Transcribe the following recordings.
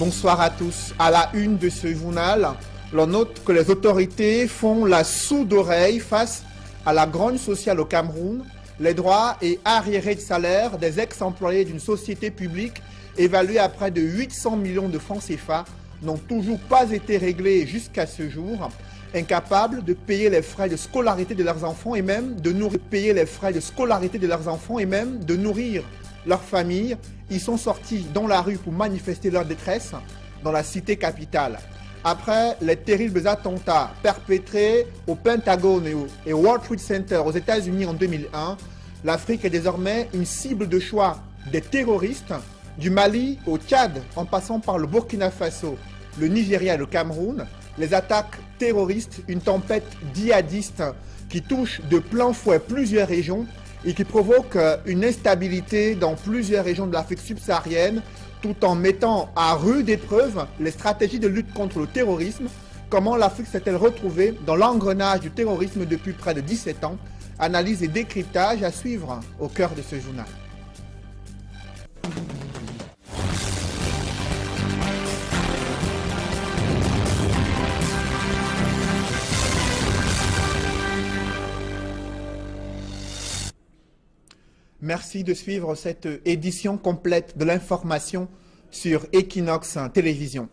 Bonsoir à tous. À la une de ce journal, l'on note que les autorités font la sourde oreille face à la grogne sociale au Cameroun. Les droits et arriérés de salaire des ex-employés d'une société publique évalués à près de 800 millions de francs CFA n'ont toujours pas été réglés jusqu'à ce jour. Incapables de payer les frais de scolarité de leurs enfants et même de nourrir leurs familles, ils sont sortis dans la rue pour manifester leur détresse dans la cité capitale. Après les terribles attentats perpétrés au Pentagone et au World Trade Center aux États-Unis en 2001, l'Afrique est désormais une cible de choix des terroristes, du Mali au Tchad, en passant par le Burkina Faso, le Nigeria et le Cameroun. Les attaques terroristes, une tempête djihadiste qui touche de plein fouet plusieurs régions et qui provoque une instabilité dans plusieurs régions de l'Afrique subsaharienne, tout en mettant à rude épreuve les stratégies de lutte contre le terrorisme. Comment l'Afrique s'est-elle retrouvée dans l'engrenage du terrorisme depuis près de 17 ans? Analyse et décryptage à suivre au cœur de ce journal. Merci de suivre cette édition complète de l'information sur Equinox Télévision.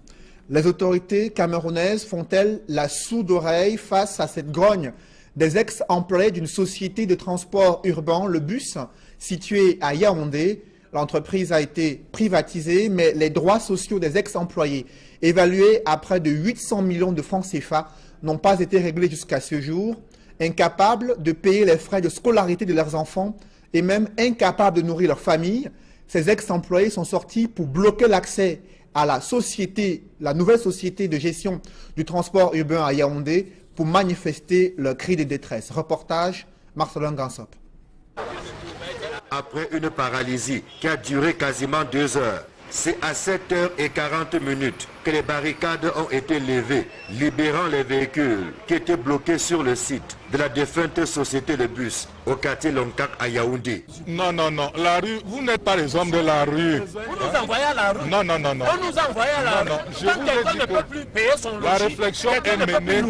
Les autorités camerounaises font-elles la sourde oreille face à cette grogne des ex-employés d'une société de transport urbain, le bus, située à Yaoundé? L'entreprise a été privatisée, mais les droits sociaux des ex-employés, évalués à près de 800 millions de francs CFA, n'ont pas été réglés jusqu'à ce jour. Incapables de payer les frais de scolarité de leurs enfants, et même incapables de nourrir leur famille, ces ex-employés sont sortis pour bloquer l'accès à la nouvelle société de gestion du transport urbain à Yaoundé pour manifester leur cri de détresse. Reportage, Marcelin Gansop. Après une paralysie qui a duré quasiment 2 heures, c'est à 7h40 que les barricades ont été levées, libérant les véhicules qui étaient bloqués sur le site de la défunte société de bus au quartier Longkak à Yaoundé. Non, la rue, vous n'êtes pas les hommes de la rue. Vous nous envoyez à la rue. Non. On nous envoie à la rue. Je vous ai dit ne peut plus payer son logis, la réflexion est menée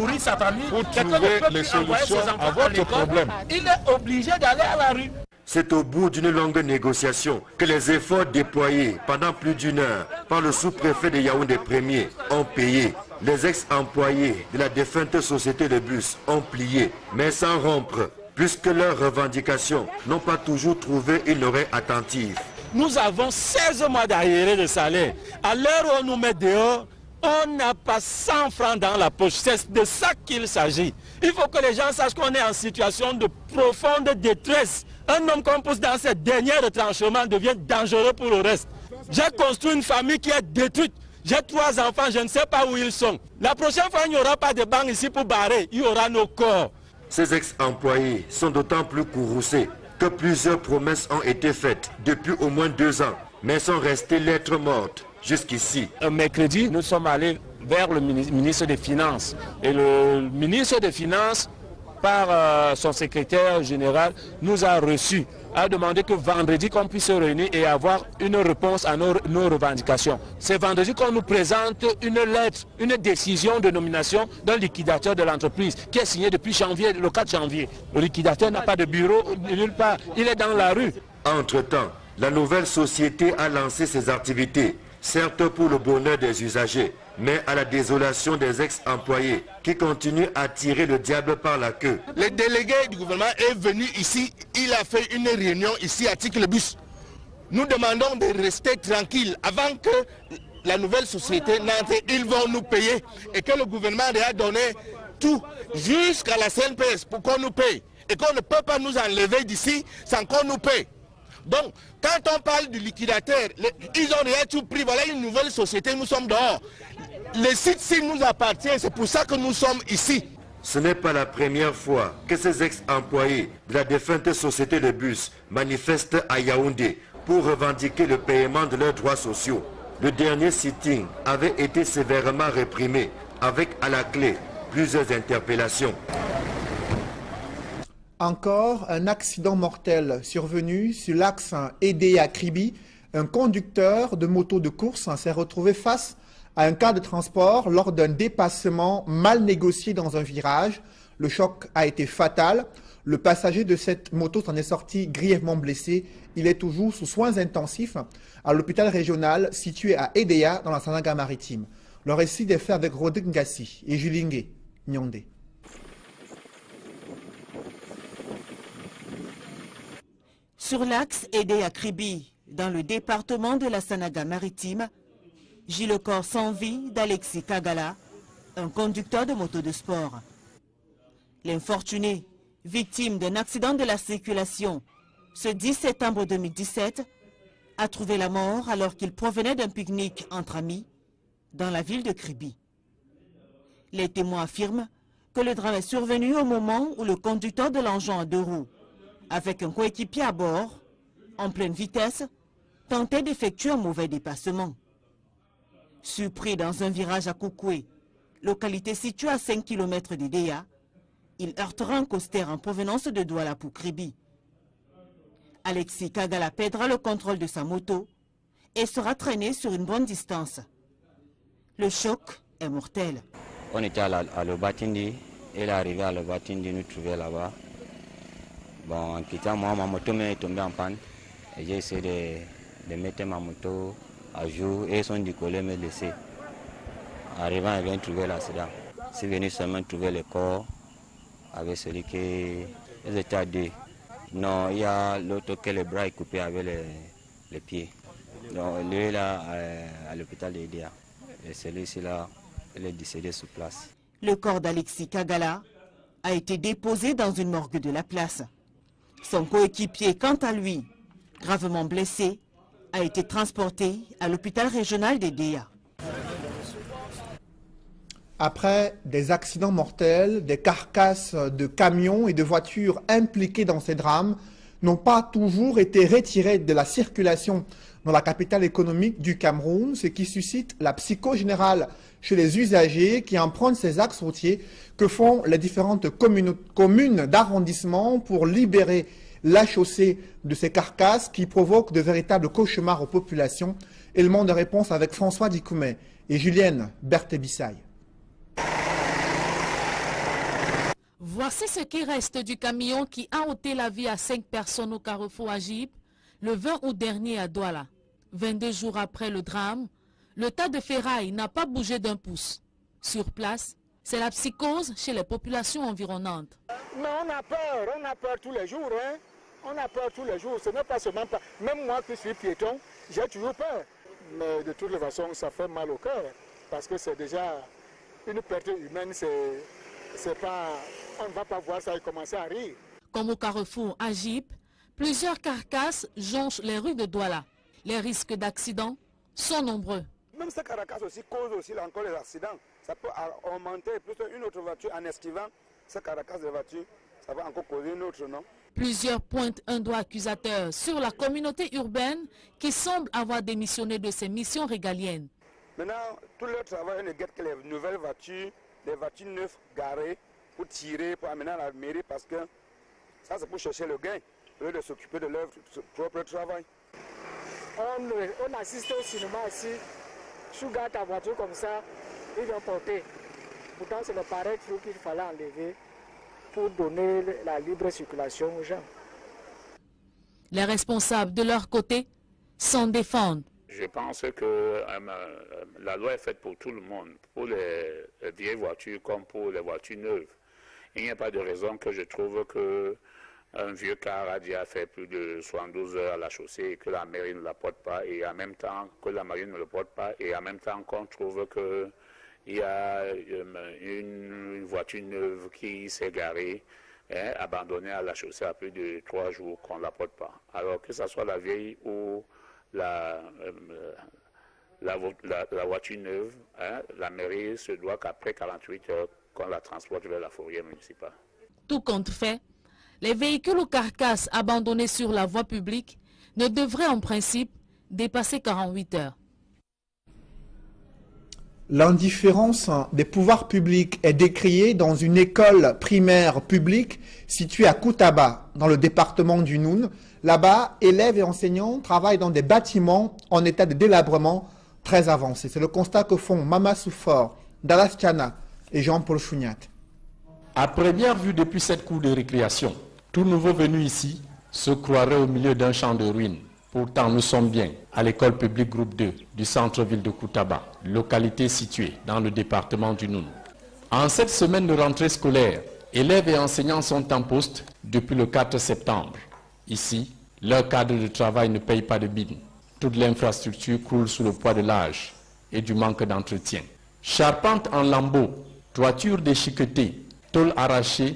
pour trouver les solutions à votre problème. Il est obligé d'aller à la rue. C'est au bout d'une longue négociation que les efforts déployés pendant plus d'1 heure par le sous-préfet de Yaoundé 1er ont payé. Les ex-employés de la défunte société de bus ont plié, mais sans rompre, puisque leurs revendications n'ont pas toujours trouvé une oreille attentive. Nous avons 16 mois d'arriérés de salaire. À l'heure où on nous met dehors, on n'a pas 100 francs dans la poche. C'est de ça qu'il s'agit. Il faut que les gens sachent qu'on est en situation de profonde détresse. Un homme qu'on pousse dans cette dernière retranchement devient dangereux pour le reste. J'ai construit une famille qui est détruite. J'ai 3 enfants, je ne sais pas où ils sont. La prochaine fois, il n'y aura pas de banque ici pour barrer. Il y aura nos corps. Ces ex-employés sont d'autant plus courroucés que plusieurs promesses ont été faites depuis au moins 2 ans, mais sont restées lettres mortes jusqu'ici. Mercredi, nous sommes allés vers le ministre des Finances. Et le ministre des Finances, par son secrétaire général, nous a reçus, a demandé que vendredi qu'on puisse se réunir et avoir une réponse à nos revendications. C'est vendredi qu'on nous présente une lettre, une décision de nomination d'un liquidateur de l'entreprise qui est signée depuis le 4 janvier. Le liquidateur n'a pas de bureau nulle part, il est dans la rue. Entre-temps, la nouvelle société a lancé ses activités, certes pour le bonheur des usagers, mais à la désolation des ex-employés qui continuent à tirer le diable par la queue. Le délégué du gouvernement est venu ici, il a fait une réunion ici à Ticlebus. Nous demandons de rester tranquilles avant que la nouvelle société n'entre. Ils vont nous payer et que le gouvernement a donné tout jusqu'à la CNPS pour qu'on nous paye. Et qu'on ne peut pas nous enlever d'ici sans qu'on nous paye. Donc, quand on parle du liquidateur, ils ont déjà tout pris. Voilà une nouvelle société, nous sommes dehors. Le site-ci nous appartient, c'est pour ça que nous sommes ici. Ce n'est pas la première fois que ces ex-employés de la défunte société de bus manifestent à Yaoundé pour revendiquer le paiement de leurs droits sociaux. Le dernier sitting avait été sévèrement réprimé, avec à la clé plusieurs interpellations. Encore un accident mortel survenu sur l'axe Edé à Kribi. Un conducteur de moto de course s'est retrouvé face à un cas de transport lors d'un dépassement mal négocié dans un virage. Le choc a été fatal. Le passager de cette moto s'en est sorti grièvement blessé. Il est toujours sous soins intensifs à l'hôpital régional situé à Edea dans la Sanaga-Maritime. Le récit est fait avec Rodrigue Ngassi et Julingue Nyondé. Sur l'axe Edea-Kribi, dans le département de la Sanaga-Maritime, gît le corps sans vie d'Alexis Kagala, un conducteur de moto de sport. L'infortuné, victime d'un accident de la circulation, ce 10 septembre 2017, a trouvé la mort alors qu'il provenait d'un pique-nique entre amis dans la ville de Kribi. Les témoins affirment que le drame est survenu au moment où le conducteur de l'engin à 2 roues, avec un coéquipier à bord, en pleine vitesse, tentait d'effectuer un mauvais dépassement. Surpris dans un virage à Koukoué, localité située à 5 km d'Edea, il heurtera un coaster en provenance de Douala pour Kribi. Alexis Kagala perdra le contrôle de sa moto et sera traîné sur une bonne distance. Le choc est mortel. On était à Lobatindi, il est arrivé à Lobatindi, nous trouvait là-bas. Bon, en quittant moi, ma moto m'est tombée en panne. Et j'ai essayé de mettre ma moto à jour et son décollé me laisser. Arrivant, il vient trouver l'accident. C'est venu seulement trouver le corps avec celui qui était à 2. Non, il y a l'autre que le bras est coupé avec les pieds. Donc, lui là à l'hôpital d'Edea. Et celui-ci là, il est décédé sur place. Le corps d'Alexis Kagala a été déposé dans une morgue de la place. Son coéquipier, quant à lui, gravement blessé, a été transporté à l'hôpital régional d'Edea. Après des accidents mortels, des carcasses de camions et de voitures impliquées dans ces drames n'ont pas toujours été retirées de la circulation dans la capitale économique du Cameroun, ce qui suscite la psychose générale chez les usagers qui empruntent ces axes routiers que font les différentes communes d'arrondissement pour libérer la chaussée de ces carcasses qui provoquent de véritables cauchemars aux populations. Élément de réponse avec François Dikoumé et Julienne Berthé-Bissaye. Voici ce qui reste du camion qui a ôté la vie à 5 personnes au carrefour Agip le 20 août dernier à Douala. 22 jours après le drame, le tas de ferraille n'a pas bougé d'un pouce. Sur place, c'est la psychose chez les populations environnantes. Mais on a peur tous les jours. Hein? On a peur tous les jours, ce n'est pas seulement pas. Même moi qui suis piéton, j'ai toujours peur. Mais de toutes les façons, ça fait mal au cœur. Parce que c'est déjà une perte humaine, c'est pas, on ne va pas voir ça et commencer à rire. Comme au carrefour Agip, plusieurs carcasses jonchent les rues de Douala. Les risques d'accident sont nombreux. Même ces carcasses aussi causent aussi encore les accidents. Ça peut augmenter plutôt une autre voiture en esquivant ces carcasses de voiture. Ça va encore causer une autre, non? Plusieurs pointent un doigt accusateur sur la communauté urbaine qui semble avoir démissionné de ses missions régaliennes. Maintenant, tout leur travail ne guette que les nouvelles voitures, les voitures neuves garées pour tirer, pour amener à la mairie parce que ça c'est pour chercher le gain, au lieu de s'occuper de leur propre travail. On assiste au cinéma ici, tu gardes ta voiture comme ça, ils vont porter. Pourtant c'est le pareil truc qu'il fallait enlever pour donner la libre circulation aux gens. Les responsables de leur côté s'en défendent. Je pense que la loi est faite pour tout le monde, pour les vieilles voitures comme pour les voitures neuves. Il n'y a pas de raison que je trouve qu'un vieux car a déjà fait plus de 72 heures à la chaussée et que la mairie ne la porte pas, et en même temps que la mairie ne le porte pas, et en même temps qu'on trouve qu'il y a une voiture neuve qui s'est garée, abandonnée à la chaussée à plus de 3 jours qu'on ne la porte pas. Alors que ce soit la vieille ou la voiture neuve, la mairie se doit qu'après 48 heures, qu'on la transporte vers la fourrière municipale. Tout compte fait, les véhicules ou carcasses abandonnés sur la voie publique ne devraient en principe dépasser 48 heures. L'indifférence des pouvoirs publics est décriée dans une école primaire publique située à Koutaba, dans le département du Noun. Là-bas, élèves et enseignants travaillent dans des bâtiments en état de délabrement très avancée. C'est le constat que font Mama Soufor, Dallas Tiana et Jean-Paul Chouniat. À première vue, depuis cette cour de récréation, tout nouveau venu ici se croirait au milieu d'un champ de ruines. Pourtant, nous sommes bien à l'école publique groupe 2 du centre-ville de Koutaba, localité située dans le département du Noun. En cette semaine de rentrée scolaire, élèves et enseignants sont en poste depuis le 4 septembre. Ici, leur cadre de travail ne paye pas de bine. Toute l'infrastructure croule sous le poids de l'âge et du manque d'entretien. Charpente en lambeaux, toiture déchiquetée, tôle arrachée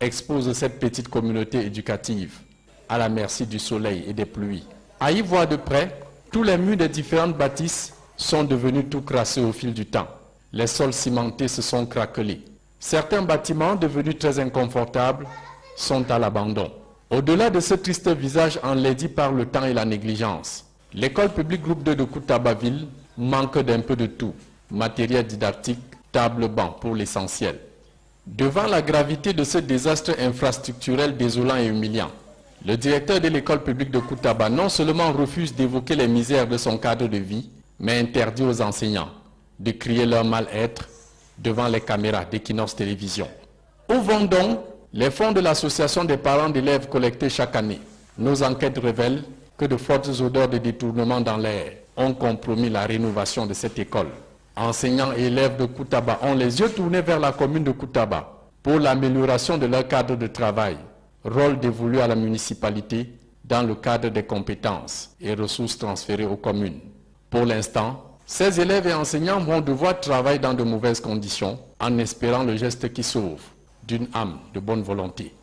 exposent cette petite communauté éducative à la merci du soleil et des pluies. À y voir de près, tous les murs des différentes bâtisses sont devenus tout crassés au fil du temps. Les sols cimentés se sont craquelés. Certains bâtiments, devenus très inconfortables, sont à l'abandon. Au-delà de ce triste visage enlaidi par le temps et la négligence, l'école publique groupe 2 de Koutaba-Ville manque d'un peu de tout. Matériel didactique, table-banc pour l'essentiel. Devant la gravité de ce désastre infrastructurel désolant et humiliant, le directeur de l'école publique de Koutaba non seulement refuse d'évoquer les misères de son cadre de vie, mais interdit aux enseignants de crier leur mal-être devant les caméras d'Equinox Télévision. Où vont donc les fonds de l'association des parents d'élèves collectés chaque année? Nos enquêtes révèlent que de fortes odeurs de détournement dans l'air ont compromis la rénovation de cette école. Enseignants et élèves de Koutaba ont les yeux tournés vers la commune de Koutaba pour l'amélioration de leur cadre de travail, rôle dévolu à la municipalité dans le cadre des compétences et ressources transférées aux communes. Pour l'instant, ces élèves et enseignants vont devoir travailler dans de mauvaises conditions en espérant le geste qui sauve d'une âme de bonne volonté.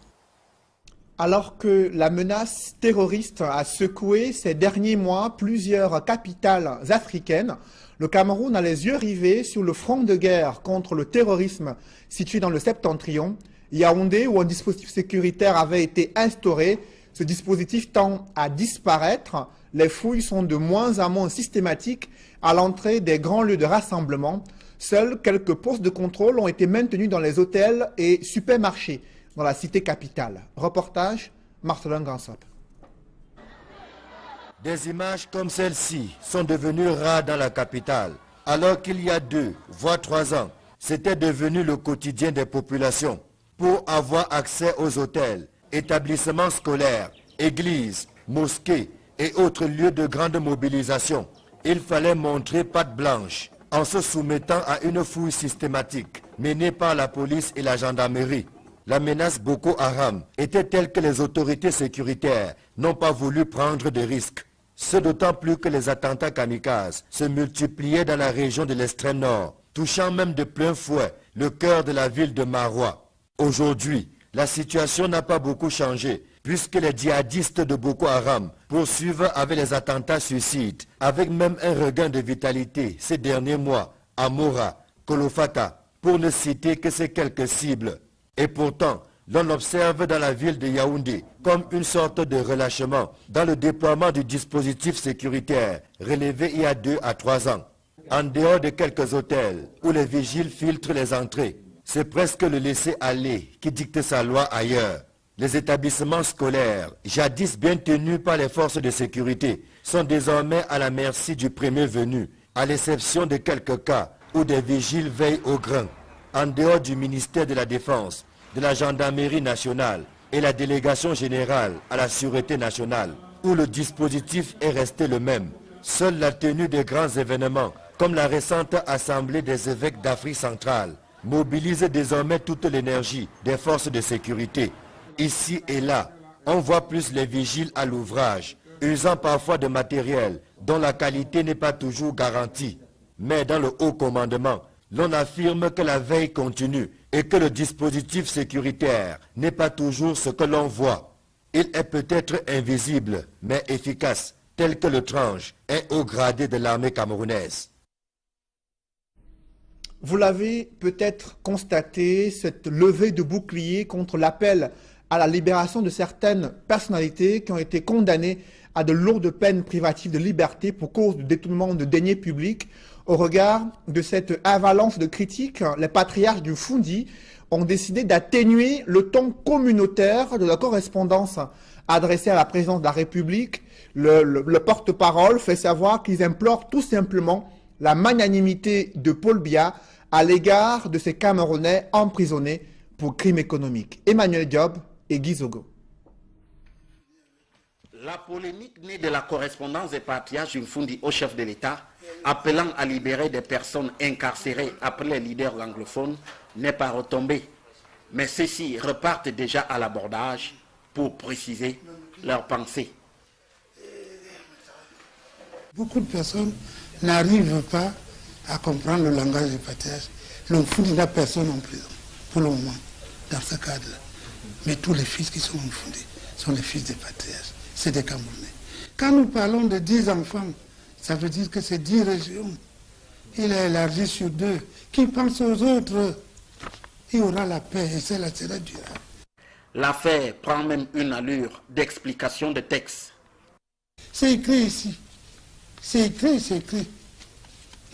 Alors que la menace terroriste a secoué ces derniers mois plusieurs capitales africaines, le Cameroun a les yeux rivés sur le front de guerre contre le terrorisme situé dans le septentrion, Yaoundé, où un dispositif sécuritaire avait été instauré. Ce dispositif tend à disparaître. Les fouilles sont de moins en moins systématiques à l'entrée des grands lieux de rassemblement. Seuls quelques postes de contrôle ont été maintenus dans les hôtels et supermarchés dans la cité capitale. Reportage, Marcelin Gansop. Des images comme celle-ci sont devenues rares dans la capitale, alors qu'il y a 2, voire 3 ans, c'était devenu le quotidien des populations. Pour avoir accès aux hôtels, établissements scolaires, églises, mosquées et autres lieux de grande mobilisation, il fallait montrer patte blanche en se soumettant à une fouille systématique menée par la police et la gendarmerie. La menace Boko Haram était telle que les autorités sécuritaires n'ont pas voulu prendre de risques. Ce d'autant plus que les attentats kamikazes se multipliaient dans la région de l'extrême nord, touchant même de plein fouet le cœur de la ville de Maroua. Aujourd'hui, la situation n'a pas beaucoup changé, puisque les djihadistes de Boko Haram poursuivent avec les attentats suicides, avec même un regain de vitalité ces derniers mois à Mora, Kolofata, pour ne citer que ces quelques cibles. Et pourtant, l'on observe dans la ville de Yaoundé comme une sorte de relâchement dans le déploiement du dispositif sécuritaire relevé il y a 2 à 3 ans. En dehors de quelques hôtels où les vigiles filtrent les entrées, c'est presque le laisser-aller qui dicte sa loi ailleurs. Les établissements scolaires, jadis bien tenus par les forces de sécurité, sont désormais à la merci du premier venu, à l'exception de quelques cas où des vigiles veillent au grain. En dehors du ministère de la Défense, de la Gendarmerie nationale et la délégation générale à la Sûreté nationale, où le dispositif est resté le même. Seule la tenue des grands événements, comme la récente Assemblée des évêques d'Afrique centrale, mobilise désormais toute l'énergie des forces de sécurité. Ici et là, on voit plus les vigiles à l'ouvrage, usant parfois de matériel dont la qualité n'est pas toujours garantie. Mais dans le haut commandement, l'on affirme que la veille continue et que le dispositif sécuritaire n'est pas toujours ce que l'on voit. Il est peut-être invisible, mais efficace, tel que le tranche un haut gradé de l'armée camerounaise. Vous l'avez peut-être constaté, cette levée de bouclier contre l'appel à la libération de certaines personnalités qui ont été condamnées à de lourdes peines privatives de liberté pour cause de détournement de deniers publics. Au regard de cette avalanche de critiques, les patriarches du Foundi ont décidé d'atténuer le ton communautaire de la correspondance adressée à la présidence de la République Le porte-parole fait savoir qu'ils implorent tout simplement la magnanimité de Paul Biya à l'égard de ces Camerounais emprisonnés pour crimes économiques. Emmanuel Diop et Guy Zogo. La polémique née de la correspondance des patriarches Mfundi au chef de l'État, appelant à libérer des personnes incarcérées après les leaders anglophones, n'est pas retombée. Mais ceux-ci repartent déjà à l'abordage pour préciser leurs pensées. Beaucoup de personnes n'arrivent pas à comprendre le langage des patriarches. L'Mfundi n'a personne en prison, pour le moment, dans ce cadre-là. Mais tous les fils qui sont Mfundi sont les fils des patriarches. C'est des Camerounais. Quand nous parlons de 10 enfants, ça veut dire que c'est 10 régions. Il a élargi sur 2. Qui pense aux autres, il y aura la paix et cela sera durable. L'affaire prend même une allure d'explication de texte. C'est écrit ici. C'est écrit, c'est écrit.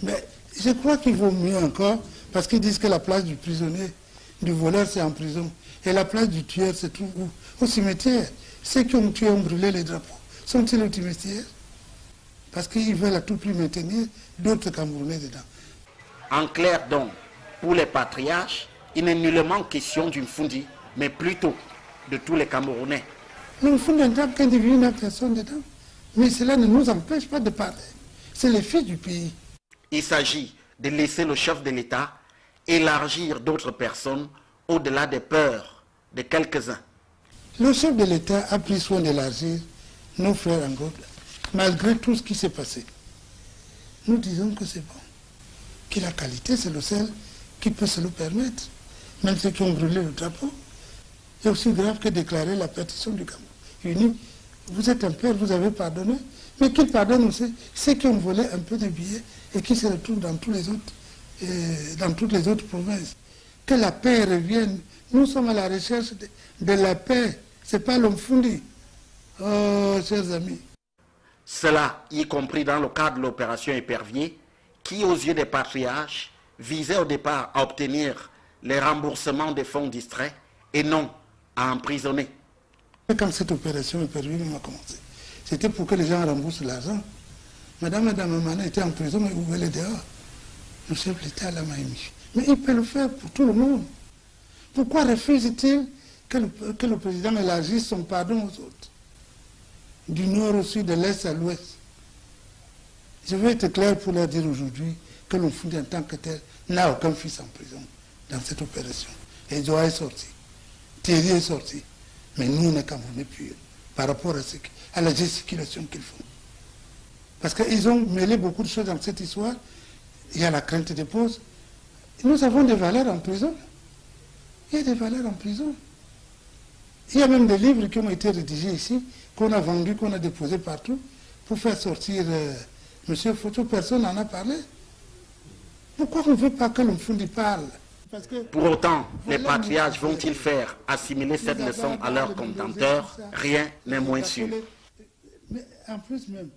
Mais je crois qu'il vaut mieux encore, parce qu'ils disent que la place du prisonnier, du voleur, c'est en prison. Et la place du tueur, c'est tout où? Au cimetière. Ceux qui ont tué, ont brûlé les drapeaux. Sont-ils au cimetière? Parce qu'ils veulent à tout prix maintenir d'autres Camerounais dedans. En clair donc, pour les patriarches, il n'est nullement question d'une Mfundi, mais plutôt de tous les Camerounais. L'Mfundi en tant qu'individu n'a personne dedans. Mais cela ne nous empêche pas de parler. C'est les fils du pays. Il s'agit de laisser le chef de l'État élargir d'autres personnes au-delà des peurs de quelques-uns. Le chef de l'État a pris soin d'élargir nos frères en groupe, malgré tout ce qui s'est passé. Nous disons que c'est bon. Que la qualité, c'est le seul qui peut se le permettre. Même ceux qui ont brûlé le drapeau. C'est aussi grave que déclarer la partition du Cameroun uni. Vous êtes un père, vous avez pardonné, mais qu'ils pardonnent aussi ceux qui ont volé un peu de billets et qui se retrouvent dans toutes les autres provinces. Que la paix revienne. Nous sommes à la recherche de la paix. Ce n'est pas l'Mfundi. Oh, chers amis. Cela, y compris dans le cadre de l'opération Épervier, qui, aux yeux des patriarches, visait au départ à obtenir les remboursements des fonds distraits et non à emprisonner. Quand cette opération Épervier a commencé, c'était pour que les gens remboursent l'argent. Madame Mana était en prison, mais vous voulez dehors. Le chef de l'État l'a mis. Mais il peut le faire pour tout le monde. Pourquoi refuse-t-il que le président élargisse son pardon aux autres? Du nord au sud, de l'est à l'ouest. Je vais être clair pour leur dire aujourd'hui que l'Mfundi en tant que tel n'a aucun fils en prison dans cette opération. Et Zoa est sorti. Thierry est sorti. Mais nous, on est Camerounais purs par rapport à la gesticulation qu'ils font. Parce qu'ils ont mêlé beaucoup de choses dans cette histoire. Il y a la crainte des pauses. Nous avons des valeurs en prison. Il y a des valeurs en prison. Il y a même des livres qui ont été rédigés ici, qu'on a vendus, qu'on a déposés partout, pour faire sortir M. Foto. Personne n'en a parlé. Pourquoi on ne veut pas que l'Mfundi parle? Pour autant, les patriarches vont-ils faire assimiler cette leçon à leurs contenteurs? Rien n'est moins sûr. Mais en plus même,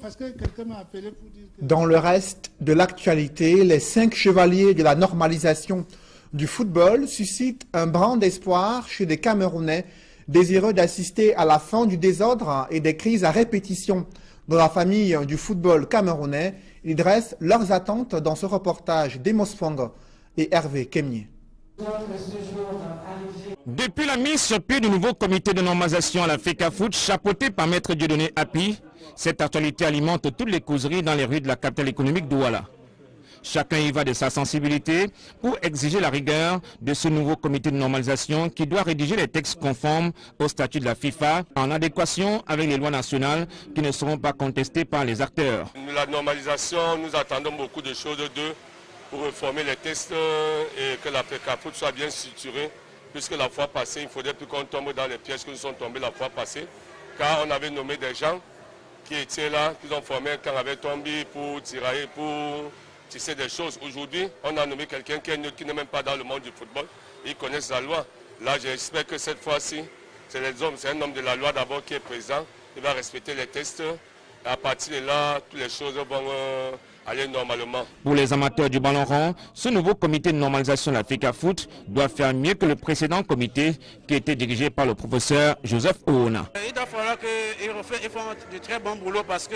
parce que quelqu'un m'a appelé pour dire que... Dans le reste de l'actualité, les 5 chevaliers de la normalisation du football suscitent un brin d'espoir chez des Camerounais désireux d'assister à la fin du désordre et des crises à répétition dans la famille du football camerounais. Ils dressent leurs attentes dans ce reportage d'Emos Fong et Hervé Kemier. Depuis la mise sur pied du nouveau comité de normalisation à la FECAFOOT, chapeauté par Maître Dieudonné Api, cette actualité alimente toutes les causeries dans les rues de la capitale économique Douala. Chacun y va de sa sensibilité pour exiger la rigueur de ce nouveau comité de normalisation qui doit rédiger les textes conformes au statut de la FIFA en adéquation avec les lois nationales qui ne seront pas contestées par les acteurs. La normalisation, nous attendons beaucoup de choses d'eux pour reformer les textes et que la FECAFOOT soit bien structurée, puisque la fois passée, il ne faudrait plus qu'on tombe dans les pièges que nous sommes tombés la fois passée, car on avait nommé des gens qui étaient là, qui ont formé quand on avait tombé pour tirailler, pour tisser des choses. Aujourd'hui, on a nommé quelqu'un qui n'est même pas dans le monde du football, ils connaissent la loi. Là, j'espère que cette fois-ci, c'est un homme de la loi d'abord qui est présent, il va respecter les textes. À partir de là, toutes les choses vont aller normalement. Pour les amateurs du ballon rond, ce nouveau comité de normalisation de la FECAFOOT doit faire mieux que le précédent comité qui était dirigé par le professeur Joseph Oona. Il va falloir qu'ils font du très bon boulot parce que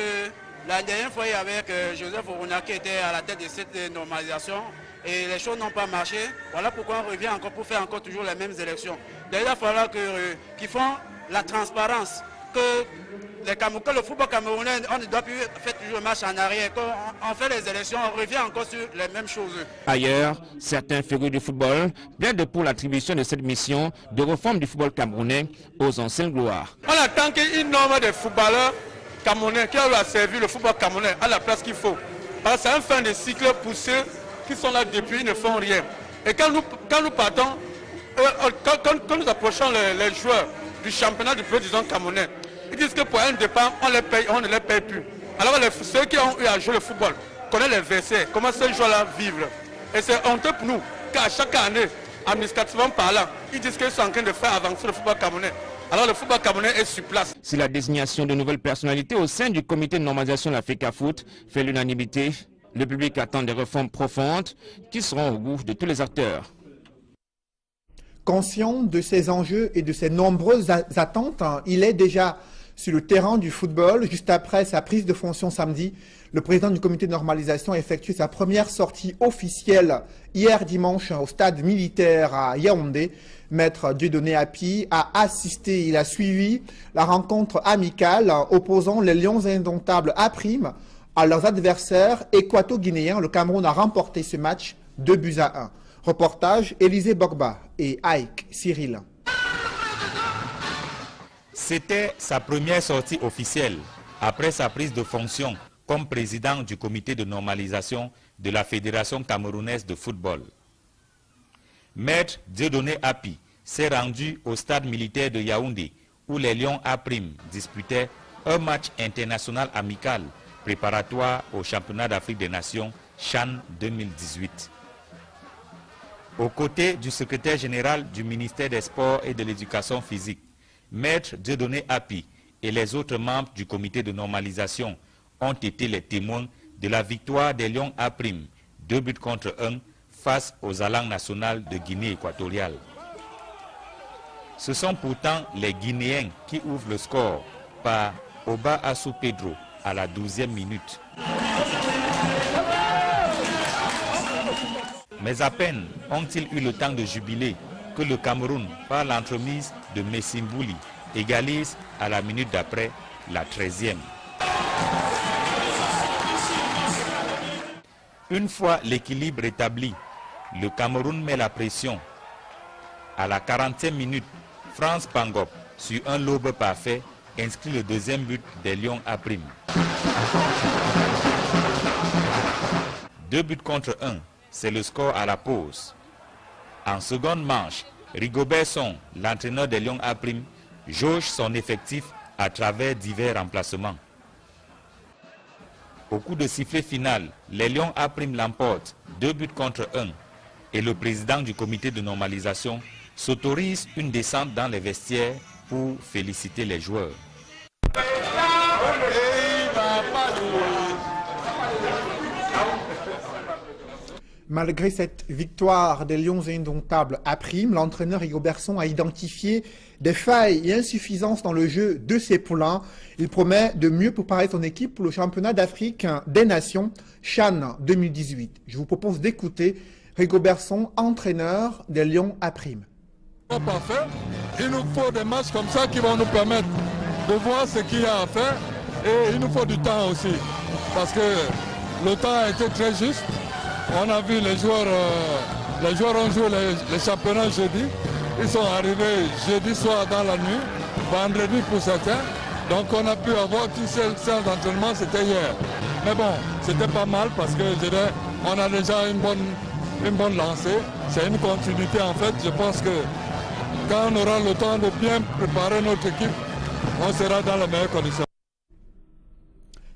la dernière fois, il y avait Joseph Oona qui était à la tête de cette normalisation et les choses n'ont pas marché. Voilà pourquoi on revient encore pour faire encore toujours les mêmes élections. Il va falloir qu'ils font la transparence, que le football camerounais, on ne doit plus faire toujours le match en arrière. Quand on fait les élections, on revient encore sur les mêmes choses. Ailleurs, certains férus du football plaident pour l'attribution de cette mission de réforme du football camerounais aux anciennes gloires. On attend qu'une norme des footballeurs camerounais qui a servi le football camerounais à la place qu'il faut. Parce que c'est un fin de cycle pour ceux qui sont là depuis, ils ne font rien. Et quand nous partons, quand nous approchons les joueurs du championnat du président camerounais, ils disent que pour un départ, on ne les paye plus. Alors ceux qui ont eu à jouer le football connaissent les versets, comment ces joueurs-là vivent. Et c'est honteux pour nous qu'à chaque année, administrativement parlant, ils disent qu'ils sont en train de faire avancer le football camerounais. Alors le football camerounais est sur place. Si la désignation de nouvelles personnalités au sein du comité de normalisation de la FECAFOOT fait l'unanimité, le public attend des réformes profondes qui seront au goût de tous les acteurs. Conscient de ces enjeux et de ces nombreuses attentes, il est déjà sur le terrain du football. Juste après sa prise de fonction samedi, le président du comité de normalisation a effectué sa première sortie officielle hier dimanche au stade militaire à Yaoundé. Maître Dieudonné Api a assisté, il a suivi la rencontre amicale opposant les Lions indomptables A' à leurs adversaires équato-guinéens. Le Cameroun a remporté ce match 2-1. Reportage Élisée Bogba et Aïk Cyril. C'était sa première sortie officielle après sa prise de fonction comme président du comité de normalisation de la Fédération camerounaise de football. Maître Dieudonné Api s'est rendu au stade militaire de Yaoundé où les Lions A' disputaient un match international amical préparatoire au championnat d'Afrique des Nations CHAN 2018. Aux côtés du secrétaire général du ministère des Sports et de l'Éducation physique, Maître Dieudonné Api et les autres membres du comité de normalisation ont été les témoins de la victoire des Lions A', 2-1 face aux Alangues nationales de Guinée équatoriale. Ce sont pourtant les Guinéens qui ouvrent le score par Oba Assou Pedro à la 12e minute. Mais à peine ont-ils eu le temps de jubiler que le Cameroun, par l'entremise de Messimbouli, égalise à la minute d'après, la 13e. Une fois l'équilibre établi, le Cameroun met la pression. À la 40e minute, France Pangop, sur un lobe parfait, inscrit le deuxième but des Lions A'. 2-1, c'est le score à la pause. En seconde manche, Rigobert Song, l'entraîneur des Lions A', jauge son effectif à travers divers remplacements. Au coup de sifflet final, les Lions A' l'emportent 2-1 et le président du comité de normalisation s'autorise une descente dans les vestiaires pour féliciter les joueurs. Malgré cette victoire des Lions indomptables A', l'entraîneur Rigobert Song a identifié des failles et insuffisances dans le jeu de ses poulains. Il promet de mieux préparer son équipe pour le championnat d'Afrique des Nations CHAN 2018. Je vous propose d'écouter Rigobert Song, entraîneur des Lions A'. Parfait. Il nous faut des matchs comme ça qui vont nous permettre de voir ce qu'il y a à faire et il nous faut du temps aussi parce que le temps a été très juste. On a vu les joueurs ont joué les championnats jeudi. Ils sont arrivés jeudi soir dans la nuit, vendredi pour certains. Donc on a pu avoir qu'une seule séance d'entraînement, c'était hier. Mais bon, c'était pas mal parce que je dirais, on a déjà une bonne lancée. C'est une continuité en fait. Je pense que quand on aura le temps de bien préparer notre équipe, on sera dans les meilleures conditions.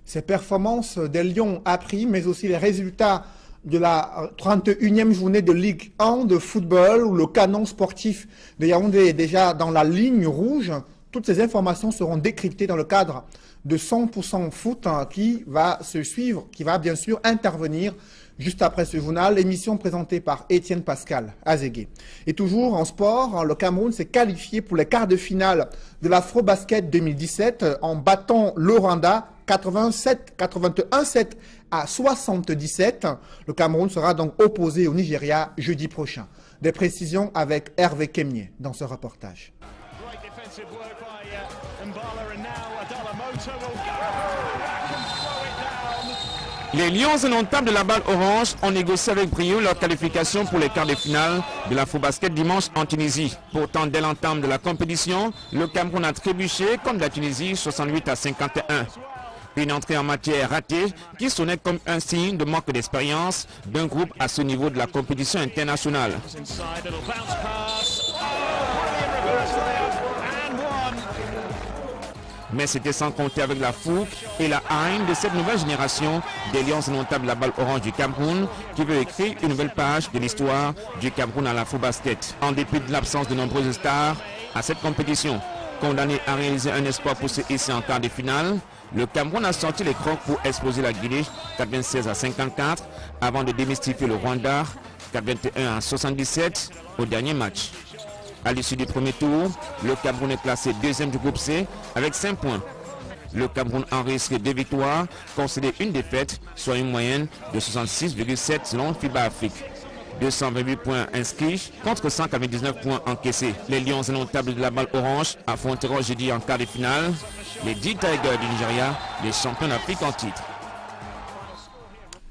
Ces performances des Lions A', mais aussi les résultats de la 31e journée de Ligue 1 de football, où le canon sportif de Yaoundé est déjà dans la ligne rouge. Toutes ces informations seront décryptées dans le cadre de 100% foot qui va se suivre, qui va bien sûr intervenir juste après ce journal, émission présentée par Étienne Pascal Azégué. Et toujours en sport, le Cameroun s'est qualifié pour les quarts de finale de l'Afrobasket 2017 en battant le Rwanda 81-7 à 77. Le Cameroun sera donc opposé au Nigeria jeudi prochain. Des précisions avec Hervé Kemier dans ce reportage. Les Lions indomptables de la balle orange ont négocié avec brio leur qualification pour les quarts de finale de l'Afrobasket dimanche en Tunisie. Pourtant, dès l'entame de la compétition, le Cameroun a trébuché contre la Tunisie 68-51. Une entrée en matière ratée qui sonnait comme un signe de manque d'expérience d'un groupe à ce niveau de la compétition internationale. Mais c'était sans compter avec la fougue et la haine de cette nouvelle génération des Lions indomptables de la balle orange du Cameroun qui veut écrire une nouvelle page de l'histoire du Cameroun à l'Afrobasket. En dépit de l'absence de nombreuses stars à cette compétition, condamné à réaliser un espoir pour se hisser en quart de finale, le Cameroun a sorti les crocs pour exploser la Guinée 96-54 avant de démystifier le Rwanda 81-77 au dernier match. À l'issue du premier tour, le Cameroun est classé deuxième du groupe C avec 5 points. Le Cameroun enregistre 2 victoires, concédé une défaite, soit une moyenne de 66,7 selon FIBA Afrique. 228 points inscrits contre 199 points encaissés. Les Lions indomptables de la balle orange affronteront jeudi en quart de finale les 10 Tigers du Nigeria, les champions d'Afrique en titre.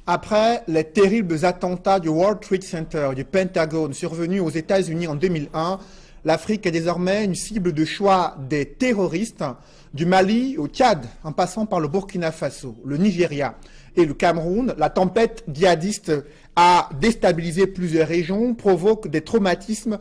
Après les terribles attentats du World Trade Center du Pentagone survenus aux États-Unis en 2001, l'Afrique est désormais une cible de choix des terroristes du Mali au Tchad, en passant par le Burkina Faso, le Nigeria et le Cameroun. La tempête djihadiste a déstabilisé plusieurs régions, provoque des traumatismes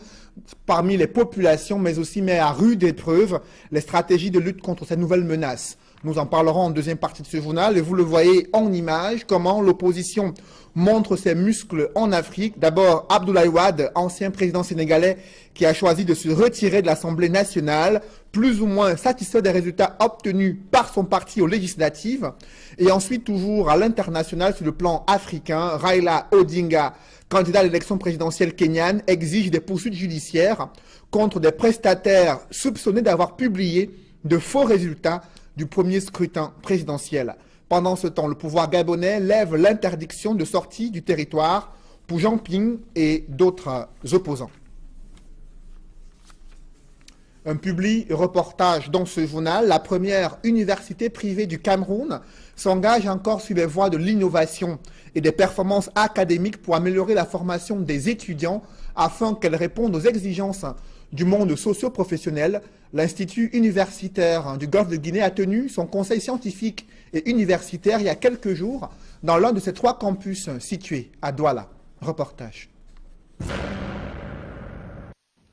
parmi les populations, mais aussi met à rude épreuve les stratégies de lutte contre ces nouvelles menaces. Nous en parlerons en deuxième partie de ce journal et vous le voyez en image, comment l'opposition montre ses muscles en Afrique. D'abord, Abdoulaye Wade, ancien président sénégalais, qui a choisi de se retirer de l'Assemblée nationale, plus ou moins satisfait des résultats obtenus par son parti aux législatives. Et ensuite, toujours à l'international, sur le plan africain, Raila Odinga, candidat à l'élection présidentielle kenyane, exige des poursuites judiciaires contre des prestataires soupçonnés d'avoir publié de faux résultats du premier scrutin présidentiel. Pendant ce temps, le pouvoir gabonais lève l'interdiction de sortie du territoire pour Jean Ping et d'autres opposants. Un public reportage dans ce journal. La première université privée du Cameroun s'engage encore sur les voies de l'innovation et des performances académiques pour améliorer la formation des étudiants afin qu'elle réponde aux exigences du monde socio-professionnel. L'Institut universitaire du Golfe de Guinée a tenu son conseil scientifique et universitaire il y a quelques jours dans l'un de ses 3 campus situés à Douala. Reportage.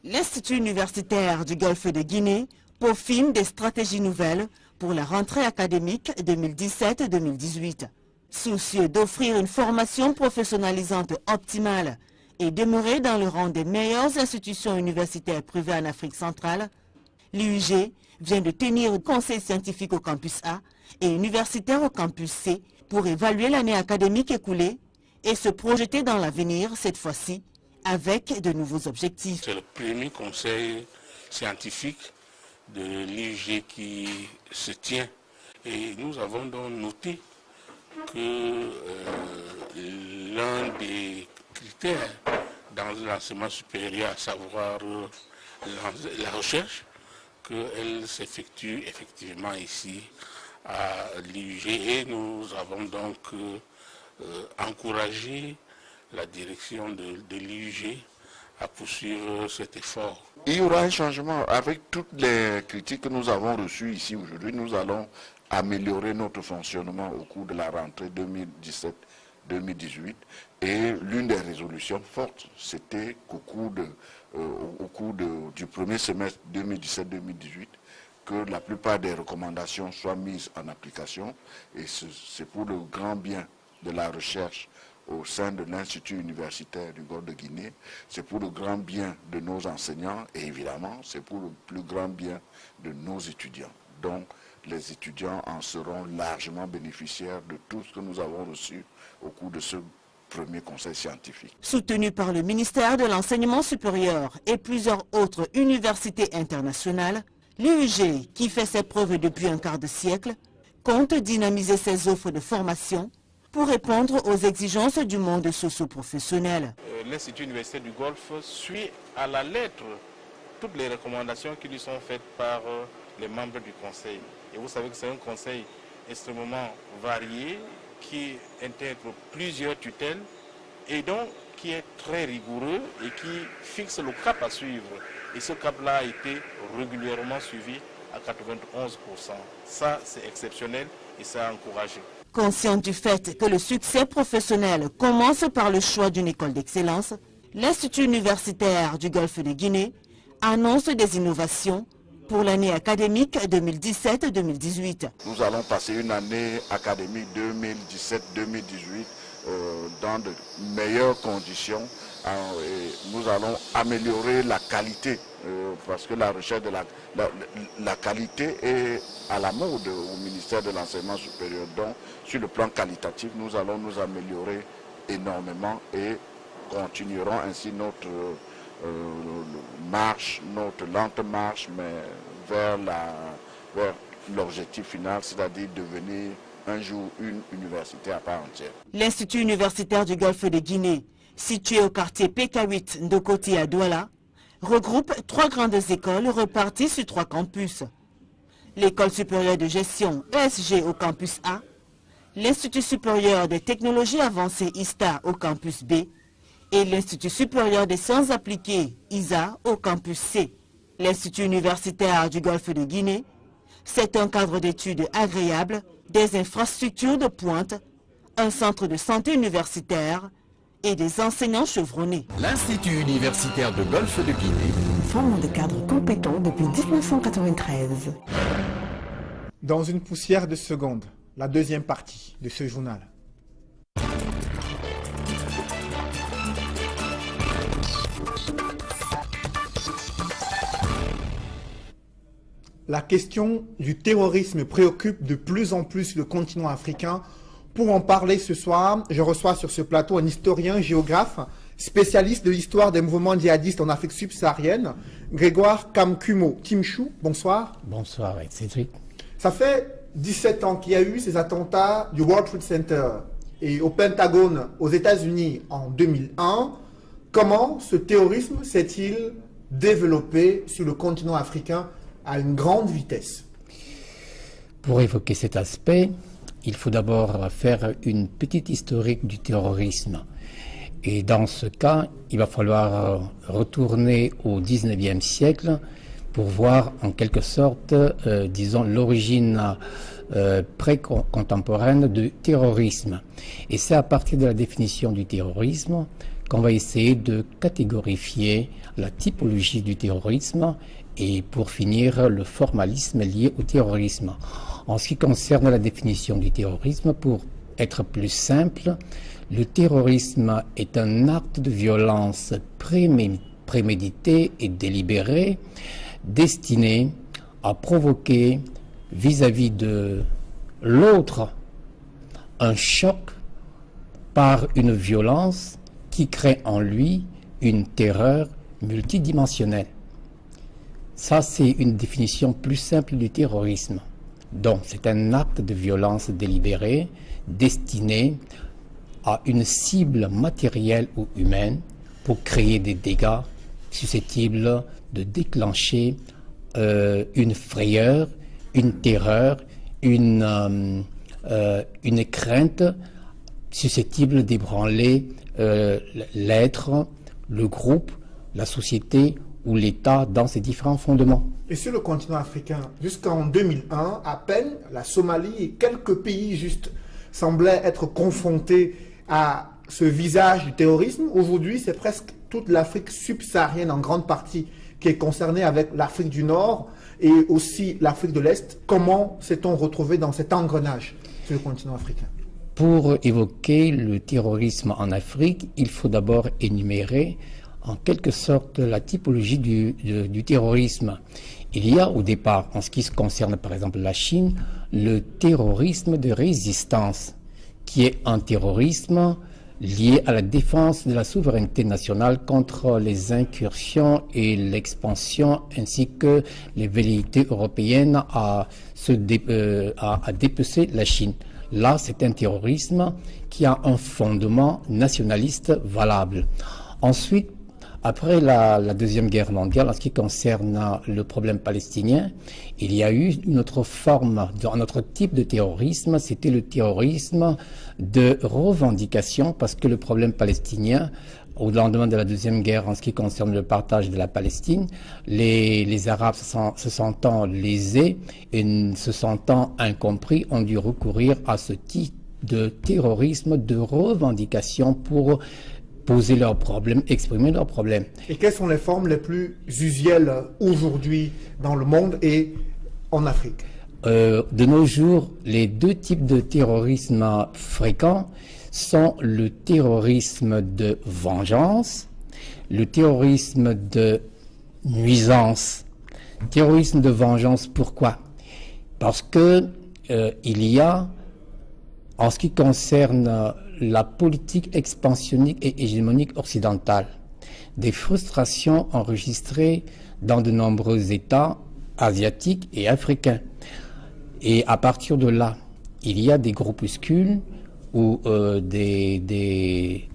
L'Institut universitaire du Golfe de Guinée peaufine des stratégies nouvelles pour la rentrée académique 2017-2018. Soucieux d'offrir une formation professionnalisante optimale et demeurer dans le rang des meilleures institutions universitaires privées en Afrique centrale, l'UIG vient de tenir un conseil scientifique au campus A et universitaire au campus C pour évaluer l'année académique écoulée et se projeter dans l'avenir, cette fois-ci, avec de nouveaux objectifs. C'est le premier conseil scientifique de l'UIG qui se tient et nous avons donc noté que l'un des critères dans l'enseignement supérieur, à savoir la recherche, qu'elle s'effectue effectivement ici à l'UIG et nous avons donc encouragé la direction de l'UIG à poursuivre cet effort. Il y aura un changement avec toutes les critiques que nous avons reçues ici aujourd'hui. Nous allons améliorer notre fonctionnement au cours de la rentrée 2017-2018 et l'une des résolutions fortes, c'était qu'au cours du premier semestre 2017-2018, que la plupart des recommandations soient mises en application et c'est pour le grand bien de la recherche au sein de l'Institut universitaire du Golfe de Guinée, c'est pour le grand bien de nos enseignants et évidemment c'est pour le plus grand bien de nos étudiants. Donc les étudiants en seront largement bénéficiaires de tout ce que nous avons reçu au cours de ce premier conseil scientifique. Soutenu par le ministère de l'Enseignement supérieur et plusieurs autres universités internationales, l'UUG, qui fait ses preuves depuis un quart de siècle, compte dynamiser ses offres de formation pour répondre aux exigences du monde socio-professionnel. L'Institut universitaire du Golfe suit à la lettre toutes les recommandations qui lui sont faites par les membres du conseil. Et vous savez que c'est un conseil extrêmement varié qui intègre plusieurs tutelles et donc qui est très rigoureux et qui fixe le cap à suivre. Et ce cap-là a été régulièrement suivi à 91%. Ça, c'est exceptionnel et ça a encouragé. Conscient du fait que le succès professionnel commence par le choix d'une école d'excellence, l'Institut universitaire du Golfe de Guinée annonce des innovations pour l'année académique 2017-2018. Nous allons passer une année académique 2017-2018 dans de meilleures conditions. Et nous allons améliorer la qualité parce que la recherche de la qualité est à la mode au ministère de l'Enseignement supérieur. Donc, sur le plan qualitatif, nous allons nous améliorer énormément et continuerons ainsi notre marche, notre lente marche, mais vers l'objectif final, c'est-à-dire devenir un jour une université à part entière. L'Institut universitaire du Golfe de Guinée, situé au quartier PK8 Ndokoti à Douala, regroupe 3 grandes écoles reparties sur 3 campus. L'École supérieure de gestion ESG au campus A, l'Institut supérieur des technologies avancées ISTA au campus B et l'Institut supérieur des sciences appliquées ISA au campus C. L'Institut universitaire du Golfe de Guinée, c'est un cadre d'études agréable, des infrastructures de pointe, un centre de santé universitaire et des enseignants chevronnés. L'Institut universitaire de Golfe de Guinée forme de cadres compétents depuis 1993. Dans une poussière de secondes, la deuxième partie de ce journal. La question du terrorisme préoccupe de plus en plus le continent africain. Pour en parler ce soir, je reçois sur ce plateau un historien, géographe, spécialiste de l'histoire des mouvements djihadistes en Afrique subsaharienne, Grégoire Kamkumo Timchou. Bonsoir. Bonsoir, Cédric. Ça fait 17 ans qu'il y a eu ces attentats du World Trade Center et au Pentagone aux États-Unis en 2001. Comment ce terrorisme s'est-il développé sur le continent africain à une grande vitesse? Pour évoquer cet aspect, il faut d'abord faire une petite historique du terrorisme. Et dans ce cas, il va falloir retourner au 19e siècle pour voir en quelque sorte, disons, l'origine pré-contemporaine du terrorisme. Et c'est à partir de la définition du terrorisme qu'on va essayer de catégorifier la typologie du terrorisme et pour finir le formalisme lié au terrorisme. En ce qui concerne la définition du terrorisme, pour être plus simple, le terrorisme est un acte de violence prémédité et délibéré destiné à provoquer vis-à-vis de l'autre un choc par une violence qui crée en lui une terreur multidimensionnelle. Ça, c'est une définition plus simple du terrorisme. Donc, c'est un acte de violence délibéré destiné à une cible matérielle ou humaine pour créer des dégâts susceptibles de déclencher une frayeur, une terreur, une crainte susceptible d'ébranler l'être, le groupe, la société ou l'État dans ses différents fondements. Et sur le continent africain, jusqu'en 2001, à peine la Somalie et quelques pays juste semblaient être confrontés à ce visage du terrorisme. Aujourd'hui, c'est presque toute l'Afrique subsaharienne en grande partie qui est concernée avec l'Afrique du Nord et aussi l'Afrique de l'Est. Comment s'est-on retrouvé dans cet engrenage sur le continent africain? Pour évoquer le terrorisme en Afrique, il faut d'abord énumérer en quelque sorte la typologie du terrorisme. Il y a au départ, en ce qui concerne par exemple la Chine, le terrorisme de résistance, qui est un terrorisme lié à la défense de la souveraineté nationale contre les incursions et l'expansion, ainsi que les velléités européennes à dépecer la Chine. Là, c'est un terrorisme qui a un fondement nationaliste valable. Ensuite, après la Deuxième Guerre mondiale, en ce qui concerne le problème palestinien, il y a eu une autre forme, un autre type de terrorisme, c'était le terrorisme de revendication, parce que le problème palestinien, au lendemain de la Deuxième Guerre, en ce qui concerne le partage de la Palestine, les Arabes se sentant lésés et se sentant incompris ont dû recourir à ce type de terrorisme de revendication pour poser leurs problèmes, exprimer leurs problèmes. Et quelles sont les formes les plus usuelles aujourd'hui dans le monde et en Afrique? De nos jours, les deux types de terrorisme fréquents sont le terrorisme de vengeance, le terrorisme de nuisance. Terrorisme de vengeance, pourquoi? Parce que il y a, en ce qui concerne la politique expansionniste et hégémonique occidentale, des frustrations enregistrées dans de nombreux États asiatiques et africains. Et à partir de là, il y a des groupuscules ou des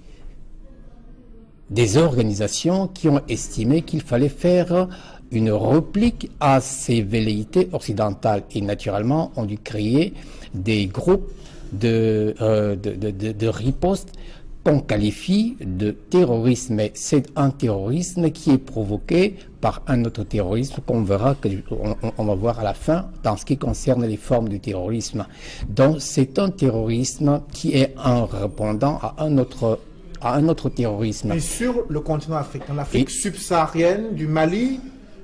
organisations qui ont estimé qu'il fallait faire une réplique à ces velléités occidentales. Et naturellement, on a dû créer des groupes de riposte qu'on qualifie de terrorisme. Mais c'est un terrorisme qui est provoqué par un autre terrorisme qu'on verra, on va voir à la fin dans ce qui concerne les formes du terrorisme. Donc c'est un terrorisme qui est un répondant à un autre terrorisme. Et sur le continent africain, l'Afrique subsaharienne, du Mali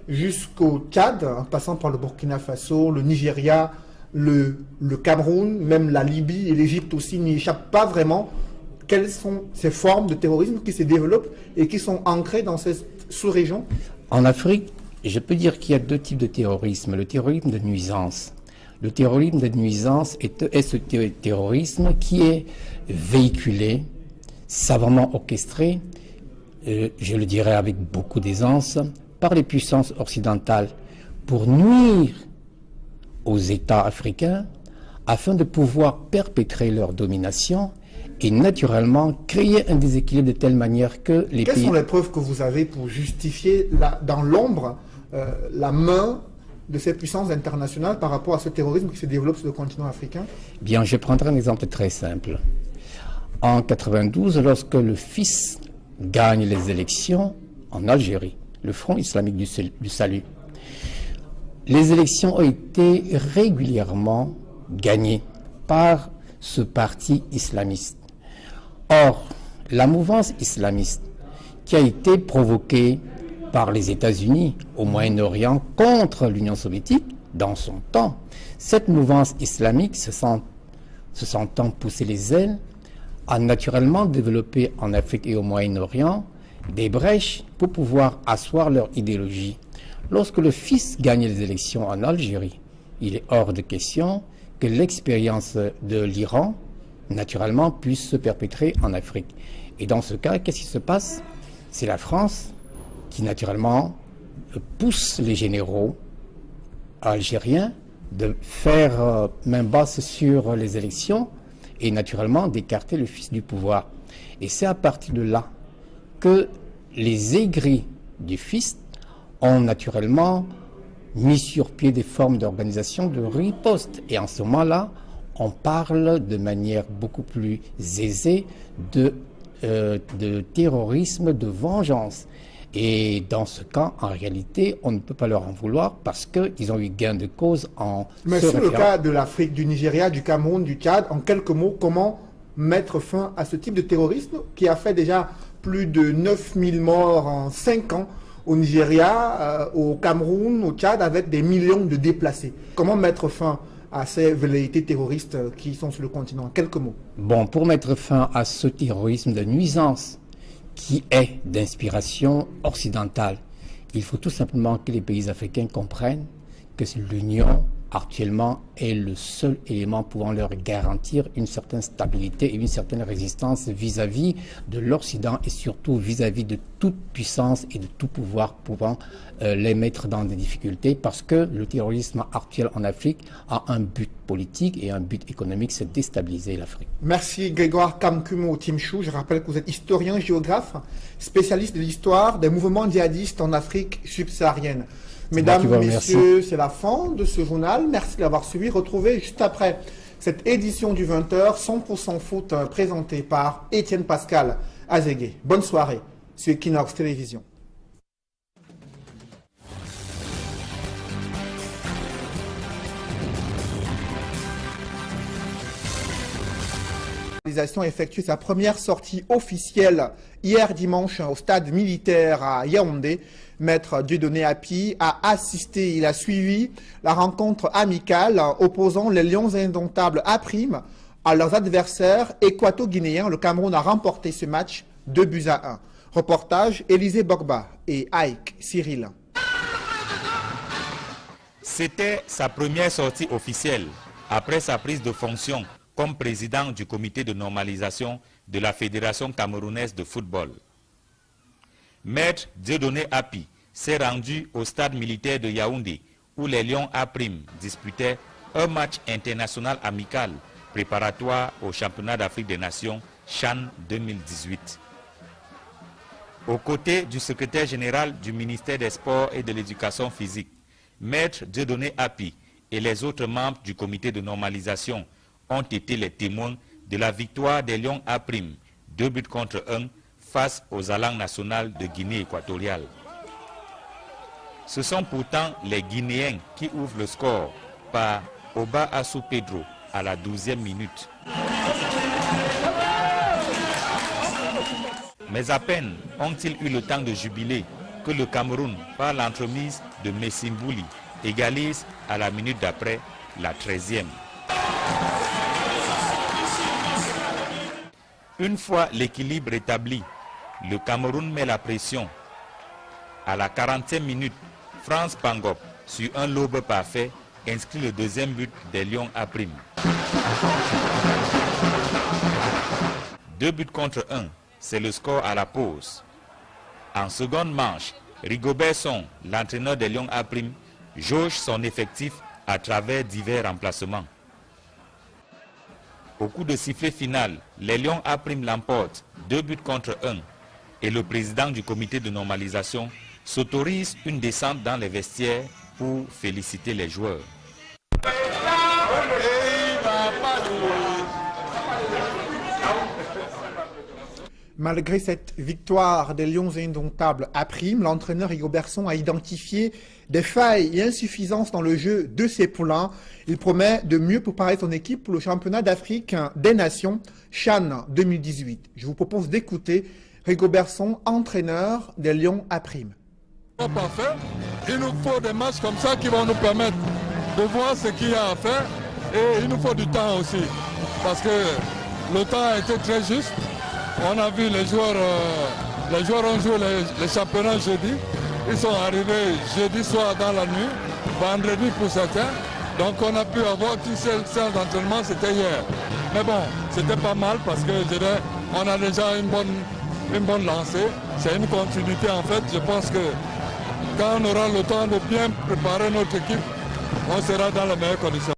jusqu'au Tchad, en passant par le Burkina Faso, le Nigeria, le Cameroun, même la Libye et l'Égypte aussi n'y échappent pas vraiment. Quelles sont ces formes de terrorisme qui se développent et qui sont ancrées dans ces sous-régions? En Afrique, je peux dire qu'il y a deux types de terrorisme. Le terrorisme de nuisance. Le terrorisme de nuisance est ce terrorisme qui est véhiculé, savamment orchestré, je le dirais avec beaucoup d'aisance, par les puissances occidentales pour nuire aux États africains afin de pouvoir perpétrer leur domination et naturellement créer un déséquilibre de telle manière que les pays... Quelles sont les preuves que vous avez pour justifier dans l'ombre la main de ces puissances internationales par rapport à ce terrorisme qui se développe sur le continent africain? Bien, je prendrai un exemple très simple. En 1992, lorsque le FIS gagne les élections en Algérie, le Front islamique du salut, les élections ont été régulièrement gagnées par ce parti islamiste. Or, la mouvance islamiste qui a été provoquée par les États-Unis au Moyen-Orient contre l'Union soviétique, dans son temps, cette mouvance islamique, se sentant pousser les ailes, a naturellement développé en Afrique et au Moyen-Orient des brèches pour pouvoir asseoir leur idéologie. Lorsque le FIS gagne les élections en Algérie, il est hors de question que l'expérience de l'Iran, naturellement, puisse se perpétrer en Afrique. Et dans ce cas, qu'est-ce qui se passe? C'est la France qui, naturellement, pousse les généraux algériens de faire main basse sur les élections et, naturellement, d'écarter le FIS du pouvoir. Et c'est à partir de là que les aigris du FIS ont naturellement mis sur pied des formes d'organisation de riposte. Et en ce moment-là, on parle de manière beaucoup plus aisée de terrorisme, de vengeance. Et dans ce cas, en réalité, on ne peut pas leur en vouloir parce qu'ils ont eu gain de cause en... Mais sur le cas de l'Afrique, du Nigeria, du Cameroun, du Tchad, en quelques mots, comment mettre fin à ce type de terrorisme qui a fait déjà plus de 9000 morts en 5 ans au Nigeria, au Cameroun, au Tchad, avec des millions de déplacés? Comment mettre fin à ces velléités terroristes qui sont sur le continent? En quelques mots. Bon, pour mettre fin à ce terrorisme de nuisance qui est d'inspiration occidentale, Il faut tout simplement que les pays africains comprennent que l'Union actuellement est le seul élément pouvant leur garantir une certaine stabilité et une certaine résistance vis-à-vis de l'Occident et surtout vis-à-vis de toute puissance et de tout pouvoir pouvant les mettre dans des difficultés, parce que le terrorisme actuel en Afrique a un but politique et un but économique, c'est déstabiliser l'Afrique. Merci Grégoire Kamkumo Timchou. Je rappelle que vous êtes historien, géographe, spécialiste de l'histoire des mouvements djihadistes en Afrique subsaharienne. Mesdames, Messieurs, c'est la fin de ce journal. Merci de l'avoir suivi. Retrouvez juste après cette édition du 20h, 100% foot présentée par Étienne Pascal Azégué. Bonne soirée sur Equinox Télévision. L'organisation a effectué sa première sortie officielle hier dimanche au stade militaire à Yaoundé. Maître Dieudonné Api a assisté, il a suivi la rencontre amicale opposant les Lions indomptables A' à leurs adversaires équato-guinéens. Le Cameroun a remporté ce match 2-1. Reportage Élisée Bogba et Aïk Cyril. C'était sa première sortie officielle après sa prise de fonction comme président du comité de normalisation de la Fédération camerounaise de football. Maître Dieudonné Api s'est rendu au stade militaire de Yaoundé où les Lions A' disputaient un match international amical préparatoire au championnat d'Afrique des Nations CHAN 2018. Aux côtés du secrétaire général du ministère des Sports et de l'Éducation physique, Maître Dieudonné Api et les autres membres du comité de normalisation ont été les témoins de la victoire des Lions A', 2-1 face aux Alangues nationales de Guinée équatoriale. Ce sont pourtant les Guinéens qui ouvrent le score par Oba Assou Pedro à la 12e minute. Mais à peine ont-ils eu le temps de jubiler que le Cameroun, par l'entremise de Messi Mbouli, égalise à la minute d'après, la 13e. Une fois l'équilibre établi, le Cameroun met la pression. À la 40e minute, France Pangop, sur un lobe parfait, inscrit le deuxième but des Lions A'. 2-1, c'est le score à la pause. En seconde manche, Rigobert Song, l'entraîneur des Lions A', jauge son effectif à travers divers remplacements. Au coup de sifflet final, les Lions A' l'emportent 2-1 et le président du comité de normalisation s'autorise une descente dans les vestiaires pour féliciter les joueurs. Malgré cette victoire des Lions indomptables A', l'entraîneur Rigobert Song a identifié des failles et insuffisances dans le jeu de ses poulains. Il promet de mieux préparer son équipe pour le championnat d'Afrique des Nations CHAN 2018. Je vous propose d'écouter Rigobert Song, entraîneur des Lions A'. Parfait. Il nous faut des matchs comme ça qui vont nous permettre de voir ce qu'il y a à faire, et il nous faut du temps aussi parce que le temps a été très juste. On a vu les joueurs ont joué les championnats jeudi, ils sont arrivés jeudi soir dans la nuit, vendredi pour certains, donc on a pu avoir une seule séance d'entraînement, c'était hier. Mais bon, c'était pas mal parce que je dirais, on a déjà une bonne lancée, c'est une continuité en fait. Je pense que quand on aura le temps de bien préparer notre équipe, on sera dans les meilleures conditions.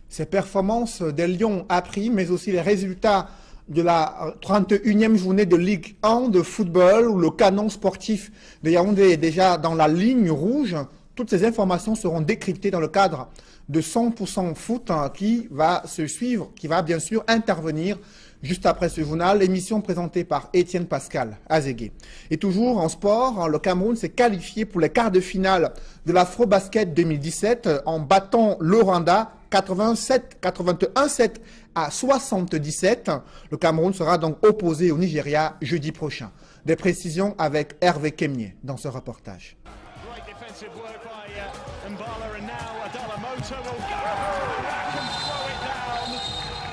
Ces performances des Lions A', mais aussi les résultats de la 31e journée de Ligue 1 de football, où le canon sportif de Yaoundé est déjà dans la ligne rouge. Toutes ces informations seront décryptées dans le cadre de 100% foot qui va se suivre, qui va bien sûr intervenir juste après ce journal, émission présentée par Étienne Pascal Azégué. Et toujours en sport, le Cameroun s'est qualifié pour les quarts de finale de l'Afro-Basket 2017 en battant le Rwanda 81-7 à 77. Le Cameroun sera donc opposé au Nigeria jeudi prochain. Des précisions avec Hervé Kemier dans ce reportage.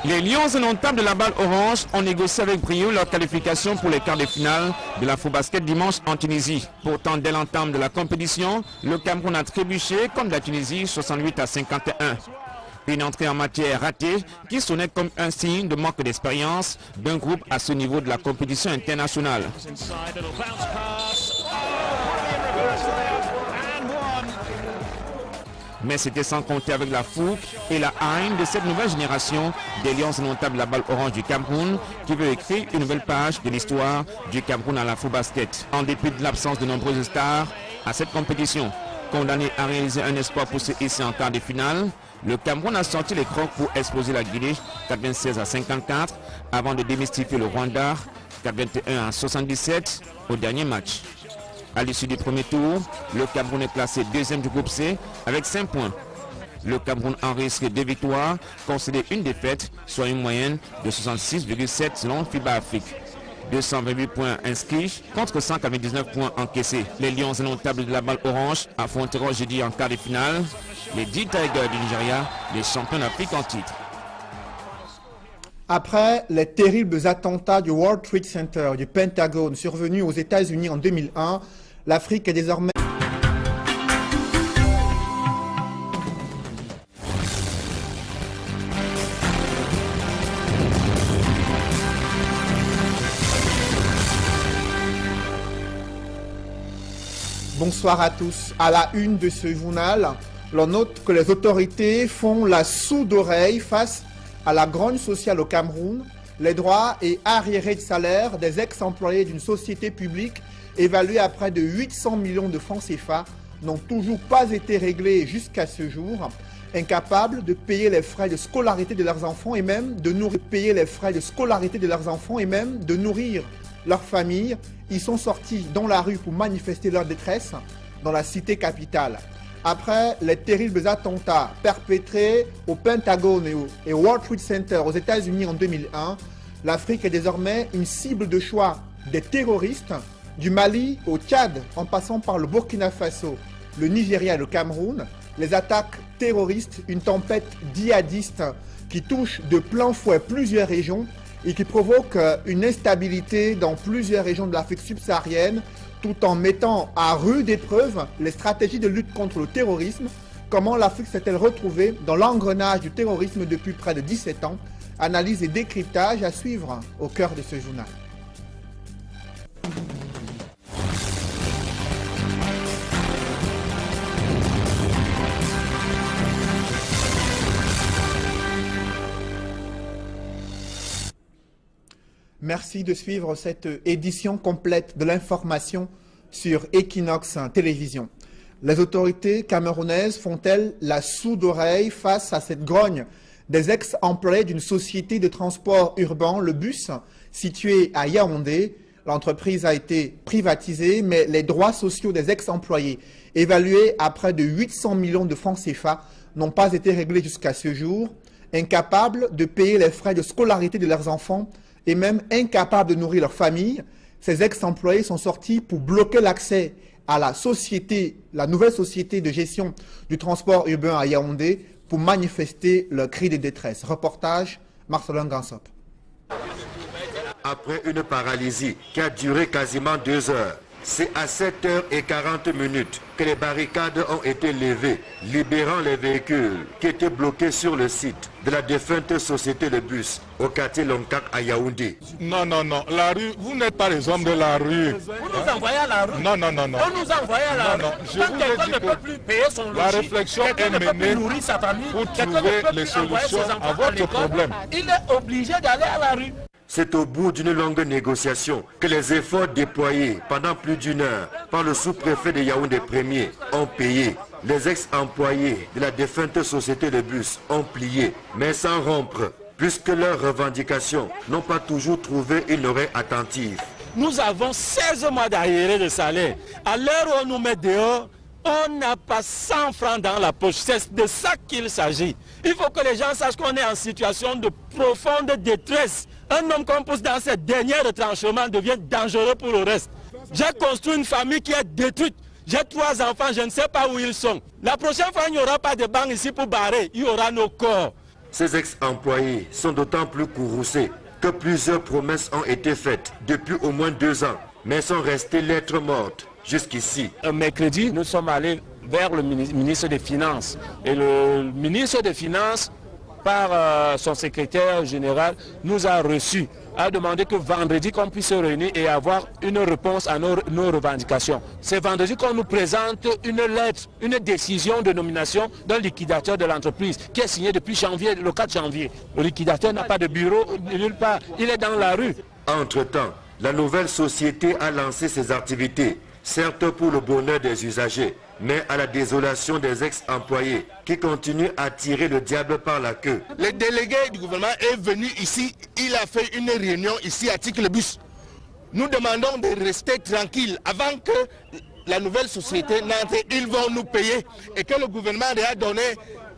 Les Lions indomptables de la balle orange ont négocié avec brio leur qualification pour les quarts de finale de l'Afrobasket dimanche en Tunisie. Pourtant, dès l'entame de la compétition, le Cameroun a trébuché contre la Tunisie 68-51. Une entrée en matière ratée qui sonnait comme un signe de manque d'expérience d'un groupe à ce niveau de la compétition internationale. Mais c'était sans compter avec la fougue et la haine de cette nouvelle génération des Lions indomptables de la balle orange du Cameroun qui veut écrire une nouvelle page de l'histoire du Cameroun à l'Afrobasket. En dépit de l'absence de nombreuses stars à cette compétition, condamné à réaliser un espoir pour se hisser en quart de finale, le Cameroun a sorti les crocs pour exploser la Guinée 96-54 avant de démystifier le Rwanda 81-77 au dernier match. À l'issue du premier tour, le Cameroun est classé deuxième du groupe C avec 5 points. Le Cameroun enregistre 2 victoires, concédé une défaite, soit une moyenne de 66,7 selon FIBA Afrique. 228 points inscrits contre 199 points encaissés. Les Lions indomptables de la balle orange affronteront jeudi en quart de finale les 10 Tigers du Nigeria, les champions d'Afrique en titre. Après les terribles attentats du World Trade Center du Pentagone survenus aux États-Unis en 2001, l'Afrique est désormais... Bonsoir à tous. À la une de ce journal, l'on note que les autorités font la sourde oreille face à la grogne sociale au Cameroun. Les droits et arriérés de salaire des ex-employés d'une société publique évalués à près de 800 millions de francs CFA n'ont toujours pas été réglés jusqu'à ce jour. Incapables de payer les frais de scolarité de leurs enfants et même de nourrir leurs familles, ils sont sortis dans la rue pour manifester leur détresse dans la cité capitale. Après les terribles attentats perpétrés au Pentagone et au World Trade Center aux États-Unis en 2001, l'Afrique est désormais une cible de choix des terroristes du Mali au Tchad en passant par le Burkina Faso, le Nigeria et le Cameroun. Les attaques terroristes, une tempête djihadiste qui touche de plein fouet plusieurs régions et qui provoque une instabilité dans plusieurs régions de l'Afrique subsaharienne, tout en mettant à rude épreuve les stratégies de lutte contre le terrorisme. Comment l'Afrique s'est-elle retrouvée dans l'engrenage du terrorisme depuis près de 17 ans? Analyse et décryptage à suivre au cœur de ce journal. Merci de suivre cette édition complète de l'information sur Equinox Télévision. Les autorités camerounaises font-elles la sourde oreille face à cette grogne des ex-employés d'une société de transport urbain, le bus, située à Yaoundé? L'entreprise a été privatisée, mais les droits sociaux des ex-employés, évalués à près de 800 millions de francs CFA, n'ont pas été réglés jusqu'à ce jour. Incapables de payer les frais de scolarité de leurs enfants, et même incapables de nourrir leur famille, ces ex-employés sont sortis pour bloquer l'accès à la nouvelle société de gestion du transport urbain à Yaoundé pour manifester leur cri de détresse. Reportage, Marcelin Gansop. Après une paralysie qui a duré quasiment 2 heures, c'est à 7h40 que les barricades ont été levées, libérant les véhicules qui étaient bloqués sur le site de la défunte société de bus au quartier Longkak à Yaoundé. Non, la rue, vous n'êtes pas les hommes de la rue. Vous nous envoyez à la rue. Non. On nous envoie à la rue. Quand quelqu'un ne peut plus payer son logis, la réflexion est menée nourrir sa famille, pour trouver les solutions à votre problème. Il est obligé d'aller à la rue. C'est au bout d'une longue négociation que les efforts déployés pendant plus d'1 heure par le sous-préfet de Yaoundé 1er ont payé. Les ex-employés de la défunte société de bus ont plié, mais sans rompre, puisque leurs revendications n'ont pas toujours trouvé une oreille attentive. Nous avons 16 mois d'arriérés de salaire. À l'heure où on nous met dehors, on n'a pas 100 francs dans la poche. C'est de ça qu'il s'agit. Il faut que les gens sachent qu'on est en situation de profonde détresse. Un homme qu'on pousse dans ces derniers retranchements devient dangereux pour le reste. J'ai construit une famille qui est détruite. J'ai 3 enfants, je ne sais pas où ils sont. La prochaine fois, il n'y aura pas de banque ici pour barrer. Il y aura nos corps. Ces ex-employés sont d'autant plus courroucés que plusieurs promesses ont été faites depuis au moins 2 ans, mais sont restées lettres mortes jusqu'ici. Mercredi, nous sommes allés vers le ministre des Finances. Et le ministre des Finances, par son secrétaire général, nous a reçus, a demandé que vendredi qu'on puisse se réunir et avoir une réponse à nos revendications. C'est vendredi qu'on nous présente une lettre, une décision de nomination d'un liquidateur de l'entreprise qui est signée depuis janvier, le 4 janvier. Le liquidateur n'a pas de bureau nulle part, il est dans la rue. Entre-temps, la nouvelle société a lancé ses activités, certes pour le bonheur des usagers, mais à la désolation des ex-employés qui continuent à tirer le diable par la queue. Le délégué du gouvernement est venu ici, il a fait une réunion ici à Ticlebus. Nous demandons de rester tranquille avant que la nouvelle société n'entre. Ils vont nous payer et que le gouvernement a donné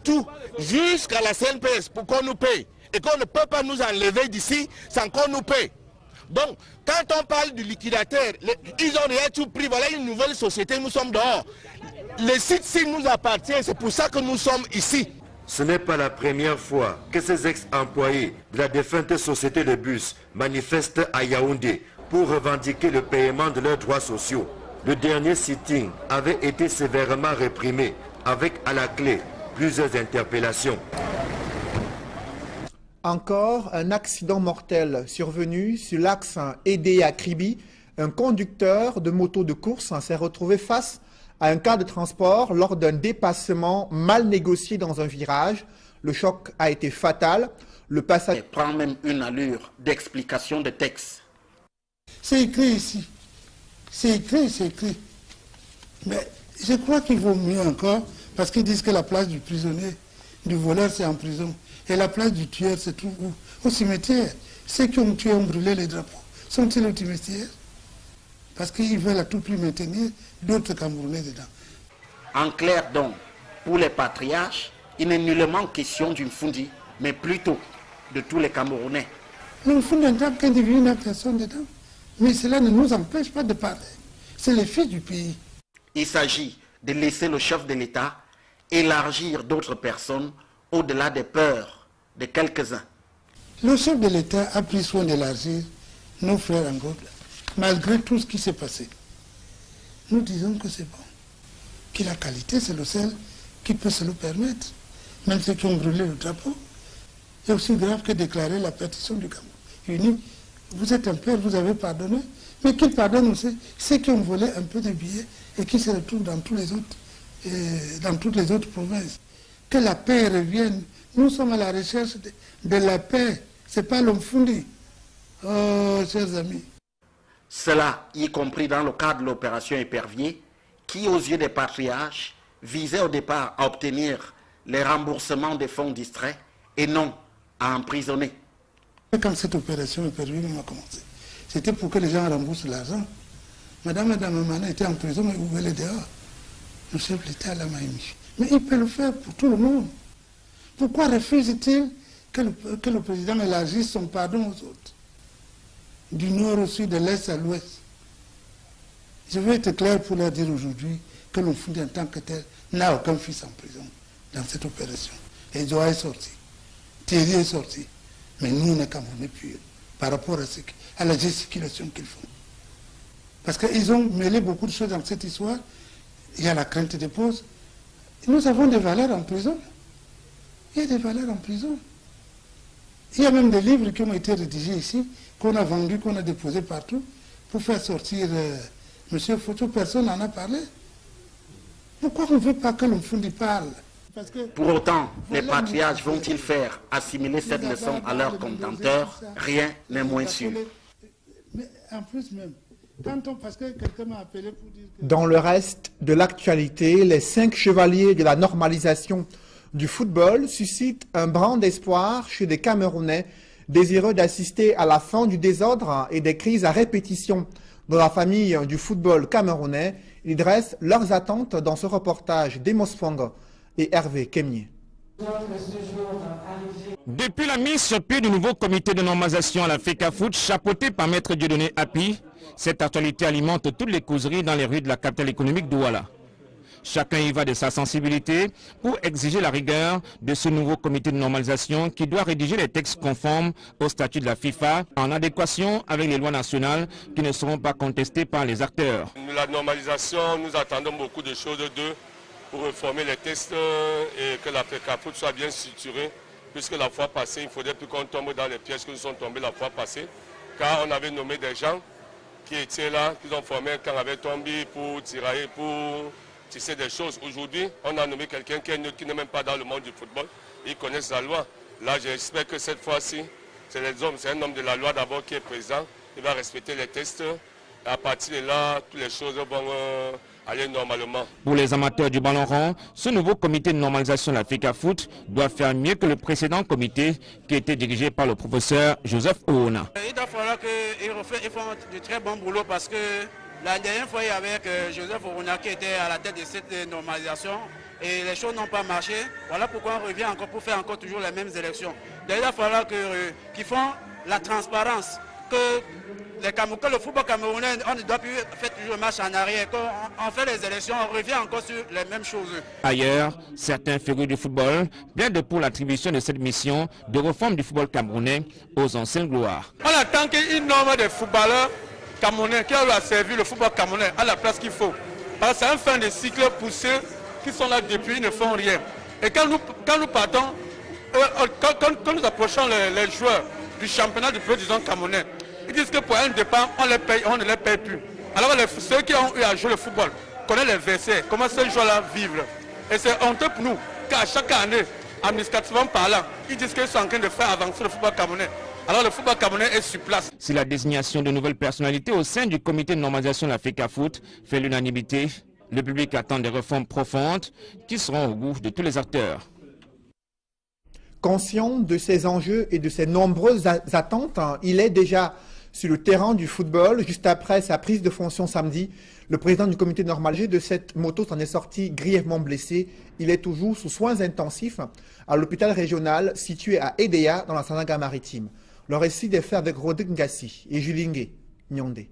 tout jusqu'à la CNPS pour qu'on nous paye et qu'on ne peut pas nous enlever d'ici sans qu'on nous paye. Donc, quand on parle du liquidateur, ils ont déjà tout pris, voilà une nouvelle société, nous sommes dehors. Le site-ci nous appartient, c'est pour ça que nous sommes ici. Ce n'est pas la première fois que ces ex-employés de la défunte société de bus manifestent à Yaoundé pour revendiquer le paiement de leurs droits sociaux. Le dernier sitting avait été sévèrement réprimé, avec à la clé plusieurs interpellations. Encore un accident mortel survenu sur l'axe Edé à Kribi. Un conducteur de moto de course s'est retrouvé face à un cas de transport lors d'un dépassement mal négocié dans un virage. Le choc a été fatal. Le passager prend même une allure d'explication de texte. C'est écrit ici. C'est écrit, c'est écrit. Mais je crois qu'il vaut mieux encore, parce qu'ils disent que la place du prisonnier, du voleur, c'est en prison. Et la place du tueur, c'est tout où? Au cimetière. Ceux qui ont tué ont brûlé les drapeaux. Sont-ils au cimetière? Parce qu'ils veulent à tout prix maintenir d'autres Camerounais dedans. En clair donc, pour les patriarches, il n'est nullement question d'une Fundi, mais plutôt de tous les Camerounais. Nous fondons qu'une personne dedans. Mais cela ne nous empêche pas de parler. C'est les fils du pays. Il s'agit de laisser le chef de l'État élargir d'autres personnes au-delà des peurs de quelques-uns. Le chef de l'État a pris soin d'élargir nos frères en Gaulle, malgré tout ce qui s'est passé. Nous disons que c'est bon. Que la qualité, c'est le seul qui peut se le permettre. Même ceux qui ont brûlé le drapeau. C'est aussi grave que déclarer la partition du Cameroun uni. Vous êtes un père, vous avez pardonné, mais qu'ils pardonnent aussi ceux qui ont volé un peu de billets et qui se retrouvent dans toutes les autres provinces. Que la paix revienne. Nous sommes à la recherche de la paix. Ce n'est pas l'homme Fundi. Oh, chers amis. Cela, y compris dans le cadre de l'opération Épervier, qui, aux yeux des patriarches, visait au départ à obtenir les remboursements des fonds distraits et non à emprisonner. Quand cette opération Épervier a commencé, c'était pour que les gens remboursent l'argent. Madame Amana était en prison, mais vous voulez dehors. Le chef de l'État l'a mis. Mais il peut le faire pour tout le monde. Pourquoi refuse-t-il que le président élargisse son pardon aux autres? Du nord au sud, de l'est à l'ouest. Je veux être clair pour leur dire aujourd'hui que l'on Fundi en tant que tel n'a aucun fils en prison dans cette opération. Et Joa est sorti. Thierry est sorti. Mais nous, on est Camerounais purs par rapport à la gesticulation qu'ils font. Parce qu'ils ont mêlé beaucoup de choses dans cette histoire. Il y a la crainte des pauses. Nous avons des valeurs en prison. Il y a des valeurs en prison. Il y a même des livres qui ont été rédigés ici, qu'on a vendus, qu'on a déposés partout, pour faire sortir M. Foto. Personne n'en a parlé. Pourquoi on ne veut pas que l'on Fundi parle? Pour autant, les patriarches vont-ils faire assimiler cette leçon à leurs contenteurs? Rien n'est moins sûr. Mais en plus même, parce que quelqu'un m'a appelé pour dire que... Dans le reste de l'actualité, les 5 chevaliers de la normalisation du football suscitent un brin d'espoir chez des Camerounais désireux d'assister à la fin du désordre et des crises à répétition dans la famille du football camerounais. Ils dressent leurs attentes dans ce reportage d'Emos Fong et Hervé Kemier. Depuis la mise sur pied du nouveau comité de normalisation à la FECAFOOT, chapeauté par Maître Dieudonné Api, cette actualité alimente toutes les causeries dans les rues de la capitale économique Douala. Chacun y va de sa sensibilité pour exiger la rigueur de ce nouveau comité de normalisation qui doit rédiger les textes conformes au statut de la FIFA en adéquation avec les lois nationales qui ne seront pas contestées par les acteurs. La normalisation, nous attendons beaucoup de choses d'eux pour réformer les textes et que la FECAFOOT soit bien structurée, puisque la fois passée, il ne faudrait plus qu'on tombe dans les pièges que nous sommes tombés la fois passée, car on avait nommé des gens qui étaient là, qui ont formé un camp avec Tombi pour tirailler, pour tisser des choses. Aujourd'hui, on a nommé quelqu'un qui n'est même pas dans le monde du football. Ils connaissent la loi. Là, j'espère que cette fois-ci, c'est un homme de la loi d'abord qui est présent. Il va respecter les textes. Et à partir de là, toutes les choses vont aller normalement. Pour les amateurs du ballon rond, ce nouveau comité de normalisation de la FECAFOOT doit faire mieux que le précédent comité qui était dirigé par le professeur Joseph Oona. Il va falloir qu'ils font du très bon boulot parce que la dernière fois, avec Joseph Ouna qui était à la tête de cette normalisation et les choses n'ont pas marché. Voilà pourquoi on revient encore pour faire encore toujours les mêmes élections. Donc, il va falloir qu'ils font la transparence, que le football camerounais, on ne doit plus faire toujours le match en arrière. Quand on fait les élections, on revient encore sur les mêmes choses. Ailleurs, certains férus du football plaident pour l'attribution de cette mission de réforme du football camerounais aux anciennes gloires. On attend qu'il nomme des footballeurs camerounais qui ont servi le football camerounais à la place qu'il faut. Parce que c'est un fin de cycle pour ceux qui sont là depuis, ils ne font rien. Et quand nous partons, quand nous approchons les joueurs du championnat du président camerounais, ils disent que pour un départ, on ne les paye plus. Alors ceux qui ont eu à jouer le football connaissent les versets, comment ces joueurs-là vivent. Et c'est honteux pour nous qu'à chaque année, administrativement parlant, ils disent qu'ils sont en train de faire avancer le football camerounais. Alors le football camerounais est sur place. Si la désignation de nouvelles personnalités au sein du comité de normalisation de la FECAFOOT fait l'unanimité, le public attend des réformes profondes qui seront au goût de tous les acteurs. Conscient de ces enjeux et de ces nombreuses attentes, il est déjà sur le terrain du football. Juste après sa prise de fonction samedi, le président du comité de normalisation de cette moto s'en est sorti grièvement blessé. Il est toujours sous soins intensifs à l'hôpital régional situé à Edea dans la Sanaga-Maritime. Le récit des faits avec Rodrigue Ngassi et Julingue Nyonde.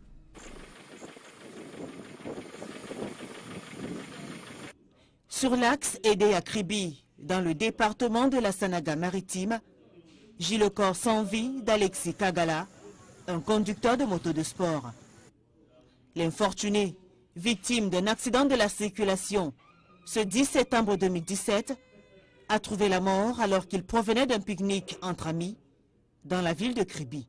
Sur l'axe Edea-Kribi, dans le département de la Sanaga-Maritime, gît le corps sans vie d'Alexis Kagala, un conducteur de moto de sport. L'infortuné, victime d'un accident de la circulation, ce 10 septembre 2017, a trouvé la mort alors qu'il provenait d'un pique-nique entre amis dans la ville de Kribi.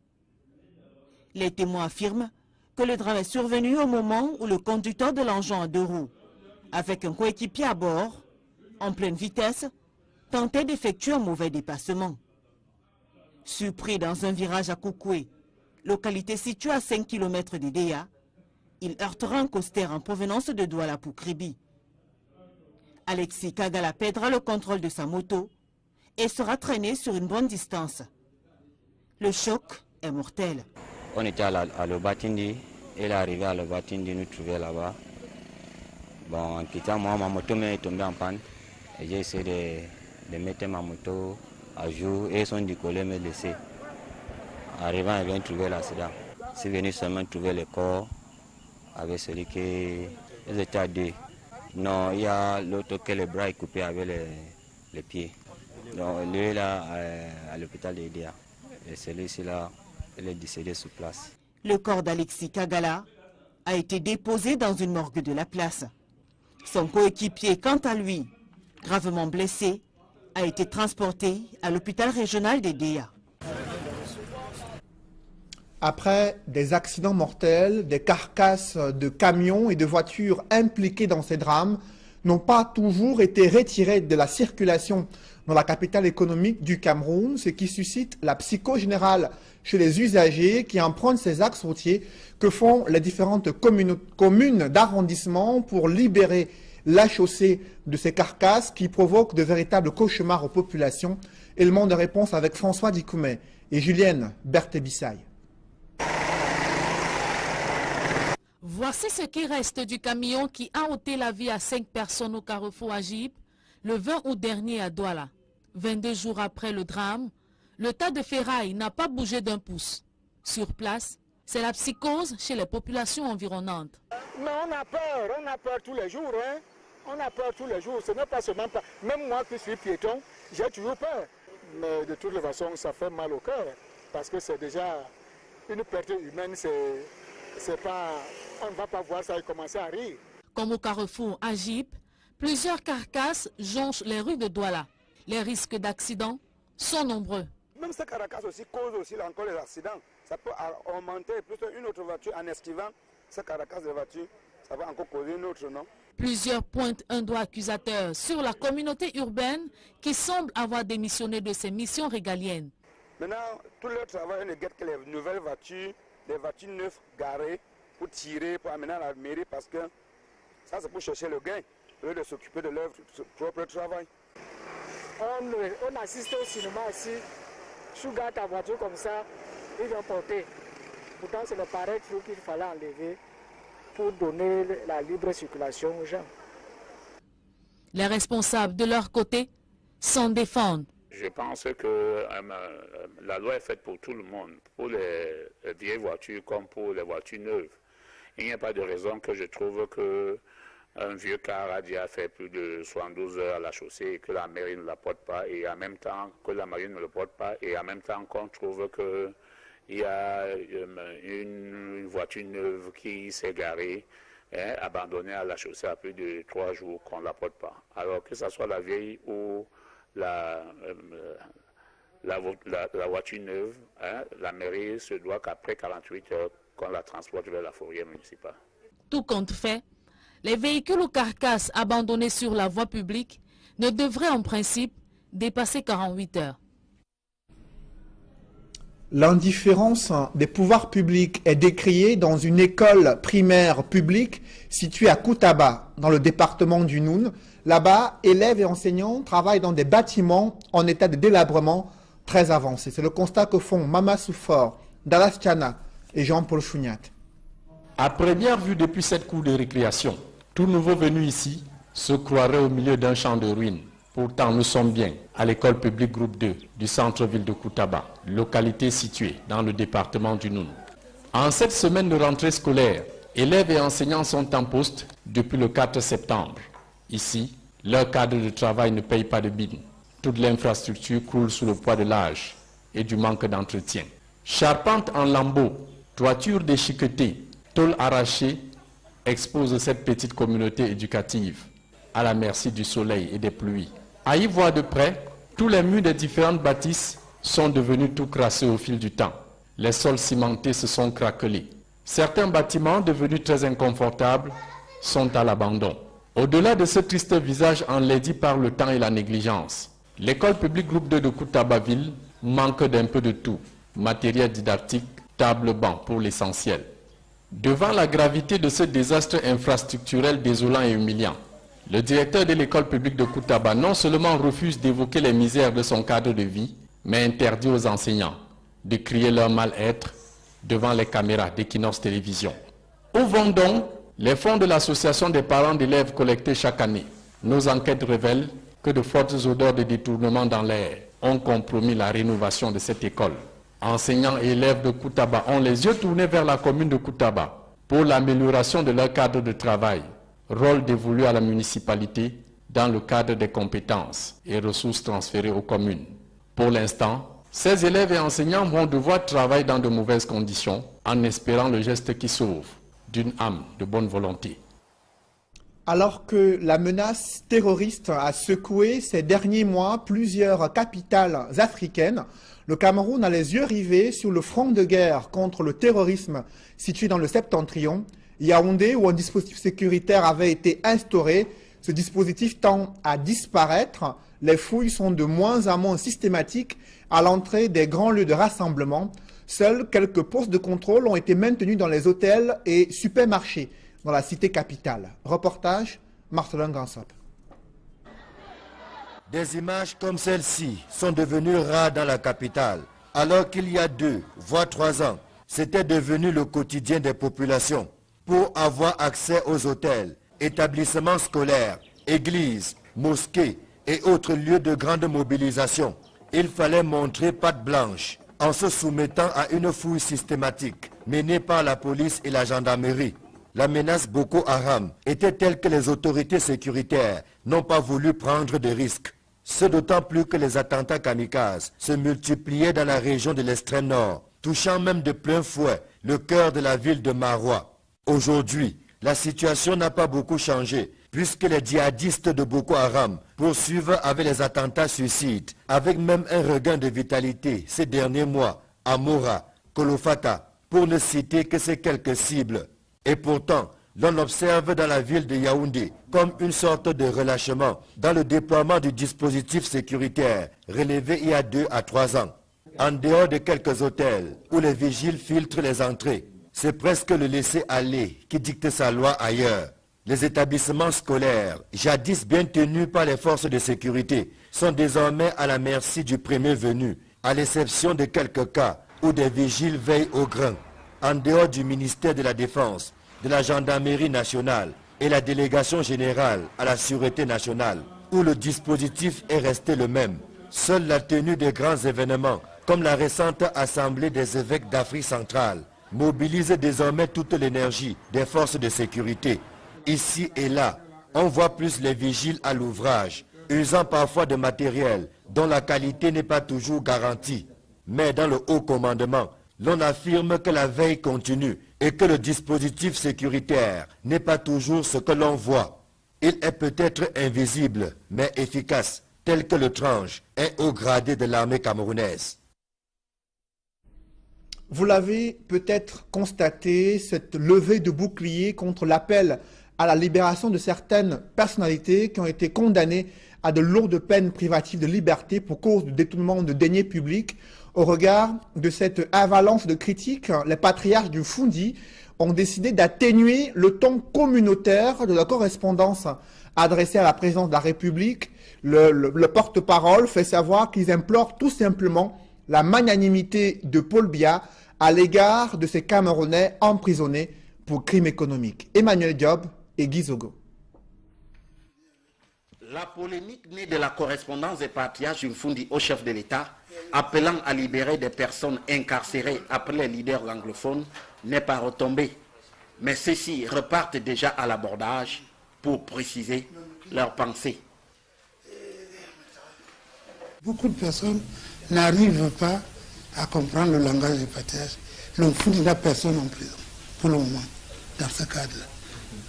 Les témoins affirment que le drame est survenu au moment où le conducteur de l'engin à 2 roues, avec un coéquipier à bord, en pleine vitesse, tentait d'effectuer un mauvais dépassement. Surpris dans un virage à Koukoué, localité située à 5 km d'Edea, il heurtera un coaster en provenance de Douala pour Kribi. Alexis Kagala perdra le contrôle de sa moto et sera traîné sur une bonne distance. Le choc est mortel. On était à Lobatindi, et il est arrivé à Lobatindi, nous trouvait là-bas. Bon, en quittant moi, ma moto m'est tombée en panne. Et j'ai essayé de mettre ma moto à jour et son décollé me laissé. Arrivant, il vient trouver l'accident. C'est venu seulement trouver le corps avec celui qui était à 2. Non, il y a l'autre que le bras est coupé avec les pieds. Donc lui là à l'hôpital d'Edea. Et celui-ci là, il est décédé sur place. Le corps d'Alexis Kagala a été déposé dans une morgue de la place. Son coéquipier, quant à lui, gravement blessé, a été transporté à l'hôpital régional d'Edea. Après des accidents mortels, des carcasses de camions et de voitures impliquées dans ces drames n'ont pas toujours été retirées de la circulation dans la capitale économique du Cameroun, ce qui suscite la psychose générale chez les usagers qui empruntent ces axes routiers que font les différentes communes d'arrondissement pour libérer la chaussée de ces carcasses qui provoquent de véritables cauchemars aux populations. Élément de réponse avec François Dikoumé et Julienne Berthé-Bissaye. Voici ce qui reste du camion qui a ôté la vie à 5 personnes au carrefour Agib le 20 août dernier à Douala. 22 jours après le drame, le tas de ferraille n'a pas bougé d'un pouce. Sur place, c'est la psychose chez les populations environnantes. Mais on a peur tous les jours. Hein. On a peur tous les jours, ce n'est pas seulement pas. Même moi qui suis piéton, j'ai toujours peur. Mais de toute façon, ça fait mal au cœur. Parce que c'est déjà une perte humaine, c'est pas, on ne va pas voir ça et commencer à rire. Comme au carrefour Agip, plusieurs carcasses jonchent les rues de Douala. Les risques d'accidents sont nombreux. Même ces carcasses aussi causent aussi encore les accidents. Ça peut augmenter plus une autre voiture en esquivant ces carcasses de voiture. Ça va encore causer une autre, non? Plusieurs pointent un doigt accusateur sur la communauté urbaine qui semble avoir démissionné de ses missions régaliennes. Maintenant, tout leur travail ne guette que les nouvelles voitures, les voitures neuves garées pour tirer, pour amener à la mairie parce que ça c'est pour chercher le gain, au lieu de s'occuper de leur propre travail. On assiste au cinéma ici, tu gardes ta voiture comme ça, ils vont porter. Pourtant c'est le pareil truc qu'il fallait enlever pour donner la libre circulation aux gens. Les responsables de leur côté s'en défendent. Je pense que la loi est faite pour tout le monde, pour les vieilles voitures comme pour les voitures neuves. Il n'y a pas de raison que je trouve qu'un vieux car a déjà fait plus de 72 heures à la chaussée et que la mairie ne la porte pas, et en même temps que la mairie ne le porte pas, et en même temps qu'on trouve qu'il y a une voiture neuve qui s'est garée, abandonnée à la chaussée à plus de 3 jours qu'on ne la porte pas. Alors que ce soit la vieille ou la voiture neuve, la mairie se doit qu'après 48 heures qu'on la transporte vers la fourrière municipale. Tout compte fait, les véhicules ou carcasses abandonnés sur la voie publique ne devraient en principe dépasser 48 heures. L'indifférence des pouvoirs publics est décriée dans une école primaire publique située à Koutaba, dans le département du Noun. Là-bas, élèves et enseignants travaillent dans des bâtiments en état de délabrement très avancé. C'est le constat que font Mama Soufor, Dallas Tiana et Jean-Paul Chouniat. À première vue, depuis cette cour de récréation, tout nouveau venu ici se croirait au milieu d'un champ de ruines. Pourtant, nous sommes bien à l'école publique groupe 2 du centre-ville de Koutaba, localité située dans le département du Noun. En cette semaine de rentrée scolaire, élèves et enseignants sont en poste depuis le 4 septembre. Ici, leur cadre de travail ne paye pas de bine. Toute l'infrastructure croule sous le poids de l'âge et du manque d'entretien. Charpente en lambeaux, toiture déchiquetée, tôle arrachée exposent cette petite communauté éducative à la merci du soleil et des pluies. À y voir de près, tous les murs des différentes bâtisses sont devenus tout crassés au fil du temps. Les sols cimentés se sont craquelés. Certains bâtiments, devenus très inconfortables, sont à l'abandon. Au-delà de ce triste visage enlaidi par le temps et la négligence, l'école publique groupe 2 de Koutaba-Ville manque d'un peu de tout. Matériel didactique, table-banc pour l'essentiel. Devant la gravité de ce désastre infrastructurel désolant et humiliant, le directeur de l'école publique de Koutaba non seulement refuse d'évoquer les misères de son cadre de vie, mais interdit aux enseignants de crier leur mal-être devant les caméras d'Equinox Télévision. Où vont donc les fonds de l'association des parents d'élèves collectés chaque année? Nos enquêtes révèlent que de fortes odeurs de détournement dans l'air ont compromis la rénovation de cette école. Enseignants et élèves de Koutaba ont les yeux tournés vers la commune de Koutaba pour l'amélioration de leur cadre de travail, rôle dévolu à la municipalité dans le cadre des compétences et ressources transférées aux communes. Pour l'instant, ces élèves et enseignants vont devoir travailler dans de mauvaises conditions en espérant le geste qui sauve d'une âme de bonne volonté. Alors que la menace terroriste a secoué ces derniers mois plusieurs capitales africaines, le Cameroun a les yeux rivés sur le front de guerre contre le terrorisme situé dans le septentrion, Yaoundé, où un dispositif sécuritaire avait été instauré. Ce dispositif tend à disparaître. Les fouilles sont de moins en moins systématiques à l'entrée des grands lieux de rassemblement. Seuls quelques postes de contrôle ont été maintenus dans les hôtels et supermarchés dans la cité capitale. Reportage, Marcelin Gansop. Des images comme celle-ci sont devenues rares dans la capitale, alors qu'il y a 2, voire 3 ans, c'était devenu le quotidien des populations. Pour avoir accès aux hôtels, établissements scolaires, églises, mosquées et autres lieux de grande mobilisation, il fallait montrer patte blanche en se soumettant à une fouille systématique menée par la police et la gendarmerie. La menace Boko Haram était telle que les autorités sécuritaires n'ont pas voulu prendre de risques. Ce d'autant plus que les attentats kamikazes se multipliaient dans la région de l'extrême nord, touchant même de plein fouet le cœur de la ville de Maroua. Aujourd'hui, la situation n'a pas beaucoup changé, puisque les djihadistes de Boko Haram poursuivent avec les attentats suicides, avec même un regain de vitalité ces derniers mois à Mora, Kolofata, pour ne citer que ces quelques cibles. Et pourtant, l'on observe dans la ville de Yaoundé comme une sorte de relâchement dans le déploiement du dispositif sécuritaire relevé il y a 2 à 3 ans. En dehors de quelques hôtels où les vigiles filtrent les entrées, c'est presque le laisser-aller qui dicte sa loi ailleurs. Les établissements scolaires, jadis bien tenus par les forces de sécurité, sont désormais à la merci du premier venu, à l'exception de quelques cas où des vigiles veillent au grain. En dehors du ministère de la Défense, de la Gendarmerie nationale et la Délégation générale à la Sûreté nationale, où le dispositif est resté le même. Seule la tenue de grands événements, comme la récente Assemblée des évêques d'Afrique centrale, mobilise désormais toute l'énergie des forces de sécurité. Ici et là, on voit plus les vigiles à l'ouvrage, usant parfois de matériel dont la qualité n'est pas toujours garantie. Mais dans le haut commandement, l'on affirme que la veille continue et que le dispositif sécuritaire n'est pas toujours ce que l'on voit. Il est peut-être invisible, mais efficace, tel que le tranche un haut gradé de l'armée camerounaise. Vous l'avez peut-être constaté, cette levée de bouclier contre l'appel à la libération de certaines personnalités qui ont été condamnées à de lourdes peines privatives de liberté pour cause de détournement de deniers publics. Au regard de cette avalanche de critiques, les patriarches du Fundi ont décidé d'atténuer le ton communautaire de la correspondance adressée à la présidence de la République. Le porte-parole fait savoir qu'ils implorent tout simplement la magnanimité de Paul Biya à l'égard de ces Camerounais emprisonnés pour crimes économiques. Emmanuel Diop et Guy Zogo. La polémique née de la correspondance des patriarches du Fundi au chef de l'État, appelant à libérer des personnes incarcérées après les leaders anglophones, n'est pas retombée. Mais ceux-ci repartent déjà à l'abordage pour préciser leurs pensées. Beaucoup de personnes n'arrivent pas à comprendre le langage des patriarches. Le Fundi n'a personne en prison, pour le moment, dans ce cadre-là.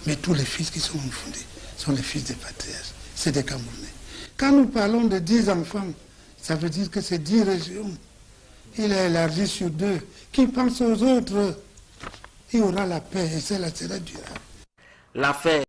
Mais tous les fils qui sont en Fundi sont les fils des patriarches. C'est des Camerounais. Quand nous parlons de 10 enfants, ça veut dire que c'est 10 régions. Il a élargi sur 2. Qui pense aux autres, il y aura la paix et cela sera durable. L'affaire